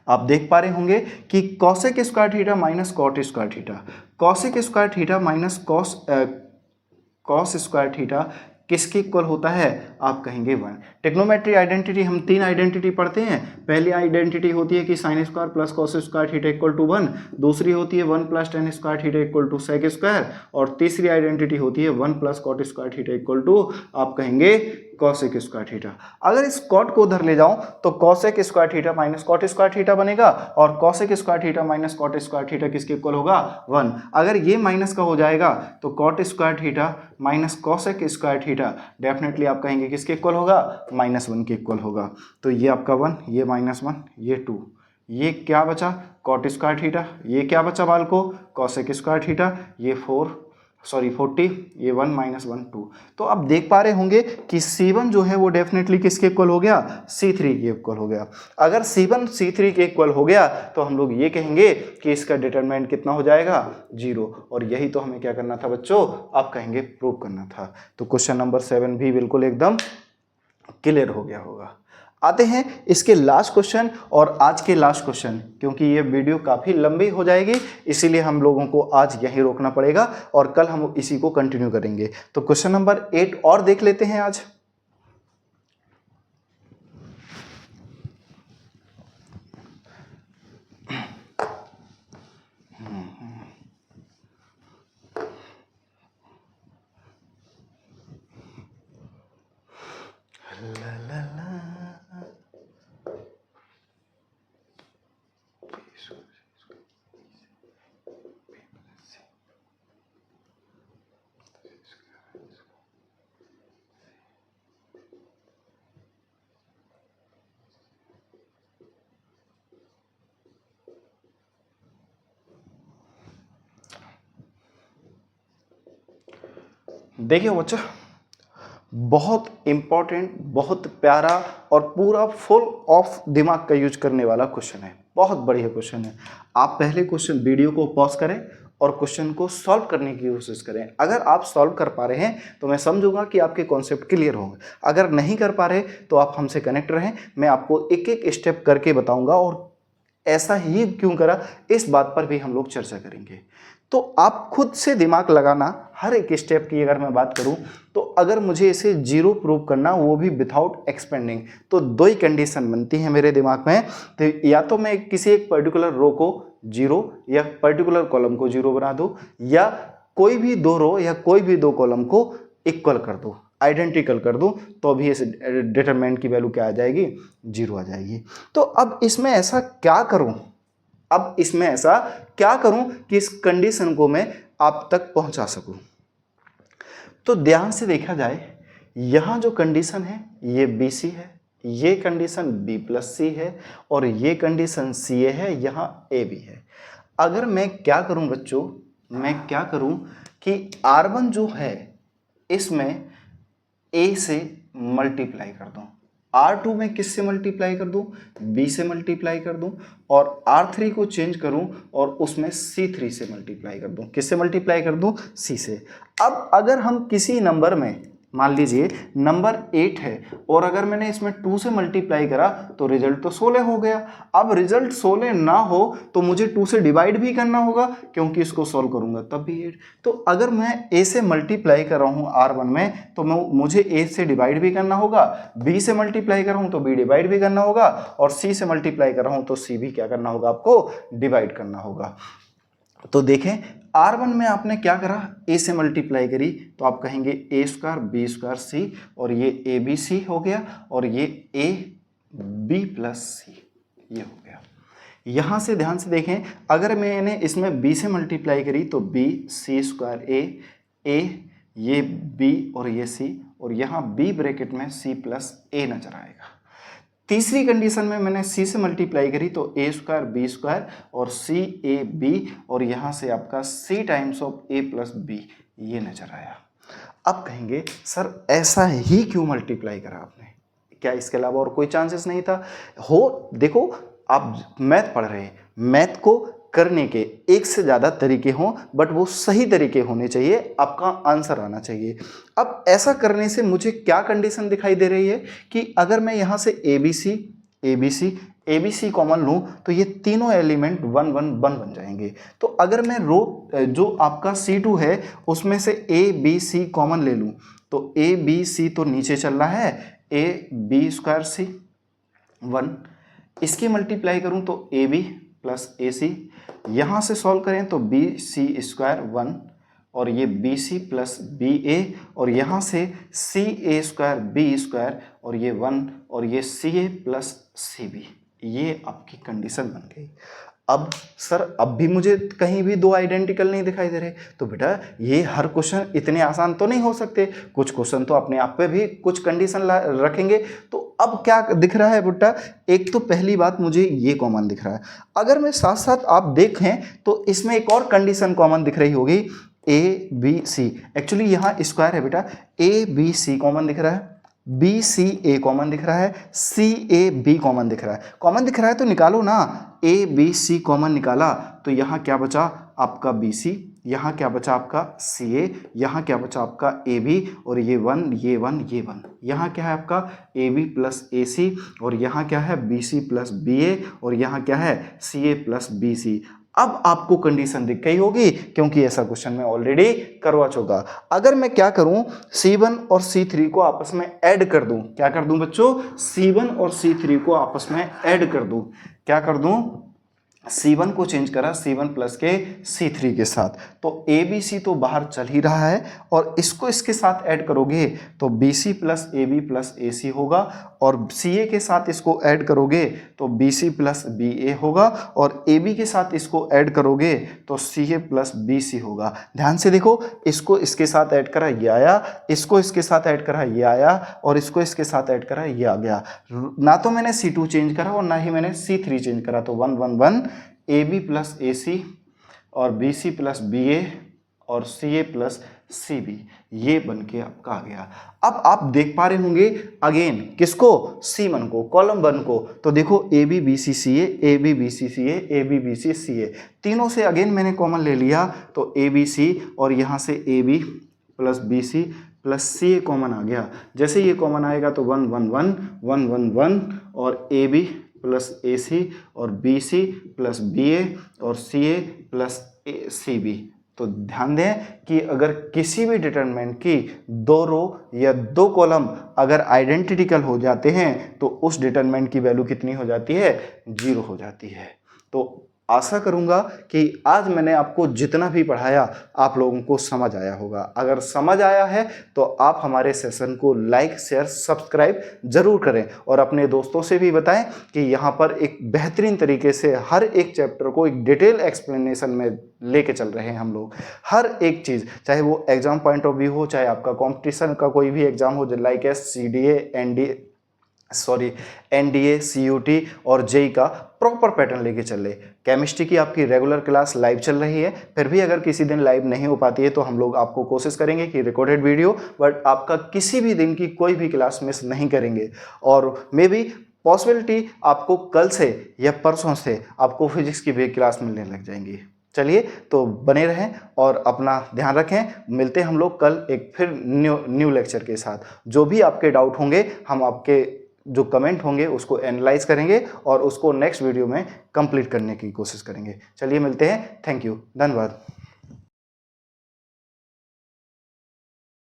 आप देख पा रहे होंगे कि cosec square theta minus cot square theta, cosec square theta minus cos square theta किसके इक्वल होता है, आप कहेंगे 1। टेक्नोमेट्री आइडेंटिटी, हम 3 आइडेंटिटी पढ़ते हैं। पहली आइडेंटिटी होती है कि sine square plus cos square theta equal to 1, दूसरी होती है 1 plus tan square theta equal to sec square, और तीसरी आइडेंटिटी होती है 1 plus cot square theta equal to, आप कहेंगे कॉसेक स्क्वायर थीटा। अगर इस कॉट को उधर ले जाऊं तो cosec square theta minus cot square theta बनेगा, और cosec square theta minus cot square theta किसके इक्वल होगा, 1। अगर ये माइनस का हो जाएगा तो cot square theta minus cosec square theta definitely आप कहेंगे किसके इक्वल होगा, -1 के इक्वल होगा। तो ये आपका 1, ये -1, ये 2, ये क्या बचा कॉट स्क्वायर थीटा, ये क्या बचा बाल को कॉसेक स्क्वायर थीटा, ये 40, ये 1 माइनस 1 2। तो आप देख पा रहे होंगे कि C1 जो है वो डेफिनेटली किसके इक्वल हो गया, C3 के इक्वल हो गया। अगर C1 C3 के इक्वल हो गया तो हम लोग ये कहेंगे कि इसका डिटरमिनेंट कितना हो जाएगा, 0। और यही तो हमें क्या करना था बच्चों, आप कहेंगे प्रूव करना था। तो क्वेश्चन नंबर 7 भी बिल्कुल एकदम क्लियर हो गया होगा। आते हैं इसके लास्ट क्वेश्चन और आज के लास्ट क्वेश्चन, क्योंकि ये वीडियो काफ़ी लंबी हो जाएगी इसीलिए हम लोगों को आज यहीं रोकना पड़ेगा और कल हम इसी को कंटिन्यू करेंगे। तो क्वेश्चन नंबर 8 और देख लेते हैं आज। देखिए बच्चा, बहुत इंपॉर्टेंट, बहुत प्यारा और पूरा फुल ऑफ दिमाग का यूज करने वाला क्वेश्चन है, बहुत बढ़िया क्वेश्चन है। आप पहले क्वेश्चन वीडियो को पॉज करें और क्वेश्चन को सॉल्व करने की कोशिश करें। अगर आप सॉल्व कर पा रहे हैं तो मैं समझूंगा कि आपके कॉन्सेप्ट क्लियर होंगे, अगर नहीं कर पा रहे तो आप हमसे कनेक्ट रहें, मैं आपको एक एक स्टेप करके बताऊंगा और ऐसा ही क्यों करा इस बात पर भी हम लोग चर्चा करेंगे। तो आप खुद से दिमाग लगाना, हर एक स्टेप की अगर मैं बात करूं तो अगर मुझे इसे 0 प्रूव करना, वो भी विदाउट एक्सपेंडिंग, तो 2 ही कंडीशन बनती है मेरे दिमाग में। तो या तो मैं किसी एक पर्टिकुलर रो को 0 या पर्टिकुलर कॉलम को 0 बना दूं, या कोई भी 2 रो या कोई भी 2 कॉलम को इक्वल कर दूं, आइडेंटिकल कर दूं, तो भी इस डिटरमिनेंट की वैल्यू क्या आ जाएगी, 0 आ जाएगी। तो अब इसमें ऐसा क्या करूं, कि इस कंडीशन को मैं आप तक पहुंचा सकूं। तो ध्यान से देखा जाए, यहां जो कंडीशन है ये BC है, ये कंडीशन B प्लस C है, और ये कंडीशन CA है, यहां AB है। अगर मैं क्या करूं बच्चों, मैं क्या करूं कि R1 जो है इसमें A से मल्टीप्लाई कर दूं, R2 में किससे मल्टीप्लाई कर दूं, B से मल्टीप्लाई कर दूं, और R3 को चेंज करूं और उसमें C3 से मल्टीप्लाई कर दूं। किससे मल्टीप्लाई कर दूं, C से। अब अगर हम किसी नंबर में, मान लीजिए नंबर 8 है, और अगर मैंने इसमें 2 से मल्टीप्लाई करा तो रिजल्ट तो 16 हो गया। अब रिजल्ट 16 ना हो तो मुझे 2 से डिवाइड भी करना होगा, क्योंकि इसको सॉल्व करूंगा तब भी 8। तो अगर मैं A से मल्टीप्लाई कर रहा हूं R1 में, तो मुझे A से डिवाइड भी करना होगा, B से मल्टीप्लाई कर रहा हूं तो B डिवाइड भी करना होगा, और C से मल्टीप्लाई कर रहा हूं तो C भी क्या करना होगा, आपको डिवाइड करना होगा। तो देखें, R1 में आपने क्या करा, A से मल्टीप्लाई करी, तो आप कहेंगे A square B square C, और ये ABC हो गया, और ये AB प्लस C, ये हो गया। यहाँ से ध्यान से देखें, अगर मैंने इसमें b से मल्टीप्लाई करी तो b c स्क्वायर a ये b और ये c, और यहाँ b ब्रैकेट में c प्लस a नजर आएगा। तीसरी कंडीशन में मैंने c से मल्टीप्लाई करी तो a स्क्वायर b स्क्वायर और c a b, और यहाँ से आपका c times of a plus b ये नजर आया। अब कहेंगे सर ऐसा ही क्यों मल्टीप्लाई करा आपने, क्या इसके अलावा और कोई चांसेस नहीं था? देखो आप मैथ पढ़ रहे हैं, मैथ को करने के एक से ज़्यादा तरीके हों, बट वो सही तरीके होने चाहिए, आपका आंसर आना चाहिए। अब ऐसा करने से मुझे क्या कंडीशन दिखाई दे रही है कि अगर मैं यहाँ से ABC कॉमन लूँ तो ये तीनों एलिमेंट 1 1 1 बन जाएंगे। तो अगर मैं रो जो आपका C2 है उसमें से ABC कॉमन ले लूँ तो ABC तो नीचे चल रहा है, AB स्क्वायर C 1, इसकी मल्टीप्लाई करूँ तो AB प्लस AC, यहाँ से सॉल्व करें तो BC स्क्वायर 1 और ये BC प्लस BA, और यहाँ से CA स्क्वायर B स्क्वायर और ये 1 और ये CA प्लस CB, ये आपकी कंडीशन बन गई। अब सर अब भी मुझे कहीं भी दो आइडेंटिकल नहीं दिखाई दे रहे, तो बेटा ये हर क्वेश्चन इतने आसान तो नहीं हो सकते, कुछ क्वेश्चन तो अपने आप पे भी कुछ कंडीशन रखेंगे। तो अब क्या दिख रहा है बेटा, एक तो पहली बात मुझे ये कॉमन दिख रहा है, अगर मैं साथ साथ आप देखें तो इसमें एक और कंडीशन कॉमन दिख रही होगी, ABC, एक्चुअली यहाँ स्क्वायर है बेटा, ABC कॉमन दिख रहा है, BCA कॉमन दिख रहा है, CAB कॉमन दिख रहा है। कॉमन दिख रहा है तो निकालो ना, ABC कॉमन निकाला तो यहाँ क्या बचा आपका BC, यहाँ क्या बचा आपका CA, यहाँ क्या बचा आपका AB, और ये 1 ये 1 ये 1, यहाँ क्या है आपका AB प्लस AC, और यहाँ क्या है BC प्लस BA, और यहाँ क्या है CA प्लस BC। अब आपको कंडीशन दिख गई होगी क्योंकि ऐसा क्वेश्चन मैं ऑलरेडी करवा चुका। अगर मैं क्या करूं, C1 और C3 को आपस में ऐड कर दूं, क्या कर दूं बच्चों, C1 और C3 को आपस में ऐड कर दूं, क्या कर दूं, C1 को चेंज करा C1 प्लस के C3 के साथ, तो ABC तो बाहर चल ही रहा है, और इसको इसके साथ ऐड करोगे तो BC plus AB plus AC होगा, और CA के साथ इसको ऐड करोगे तो BC प्लस BA होगा, और AB के साथ इसको ऐड करोगे तो CA प्लस BC होगा। ध्यान से देखो, इसको इसके साथ ऐड करा ये आया, इसको इसके साथ ऐड करा ये आया, और इसको इसके साथ ऐड करा ये आ गया। ना तो मैंने C2 चेंज करा और ना ही मैंने C3 चेंज करा, तो 1 1 1 AB प्लस AC और BC प्लस BA और CA प्लस CB, ये बन के आपका आ गया। अब आप देख पा रहे होंगे अगेन किसको, C1 को, कॉलम 1 को, तो देखो AB BC CA AB BC CA AB BC CA, तीनों से अगेन मैंने कॉमन ले लिया तो ABC, और यहाँ से AB plus BC plus CA common आ गया। जैसे ये कॉमन आएगा तो 1 1 1 1 1 1 और AB प्लस AC और BC प्लस BA और CA प्लस CB। तो ध्यान दें कि अगर किसी भी डिटरमिनेंट की दो रो या दो कॉलम अगर आइडेंटिकल हो जाते हैं तो उस डिटरमिनेंट की वैल्यू कितनी हो जाती है, 0 हो जाती है। तो आशा करूंगा कि आज मैंने आपको जितना भी पढ़ाया आप लोगों को समझ आया होगा। अगर समझ आया है तो आप हमारे सेशन को लाइक शेयर सब्सक्राइब जरूर करें, और अपने दोस्तों से भी बताएं कि यहाँ पर एक बेहतरीन तरीके से हर एक चैप्टर को एक डिटेल एक्सप्लेनेशन में लेके चल रहे हैं हम लोग। हर एक चीज़, चाहे वो एग्जाम पॉइंट ऑफ व्यू हो, चाहे आपका कॉम्पिटिशन का कोई भी एग्जाम हो, लाइक NDA CUT और JEE का प्रॉपर पैटर्न लेके चले। केमिस्ट्री की आपकी रेगुलर क्लास लाइव चल रही है, फिर भी अगर किसी दिन लाइव नहीं हो पाती है तो हम लोग आपको कोशिश करेंगे कि रिकॉर्डेड वीडियो, बट आपका किसी भी दिन की कोई भी क्लास मिस नहीं करेंगे। और मे बी पॉसिबिलिटी आपको कल से या परसों से आपको फिजिक्स की भी क्लास मिलने लग जाएंगी। चलिए, तो बने रहें और अपना ध्यान रखें। मिलते हैं हम लोग कल एक फिर न्यू लेक्चर के साथ। जो भी आपके डाउट होंगे, हम आपके जो कमेंट होंगे उसको एनालाइज करेंगे और उसको नेक्स्ट वीडियो में कंप्लीट करने की कोशिश करेंगे। चलिए मिलते हैं, थैंक यू, धन्यवाद।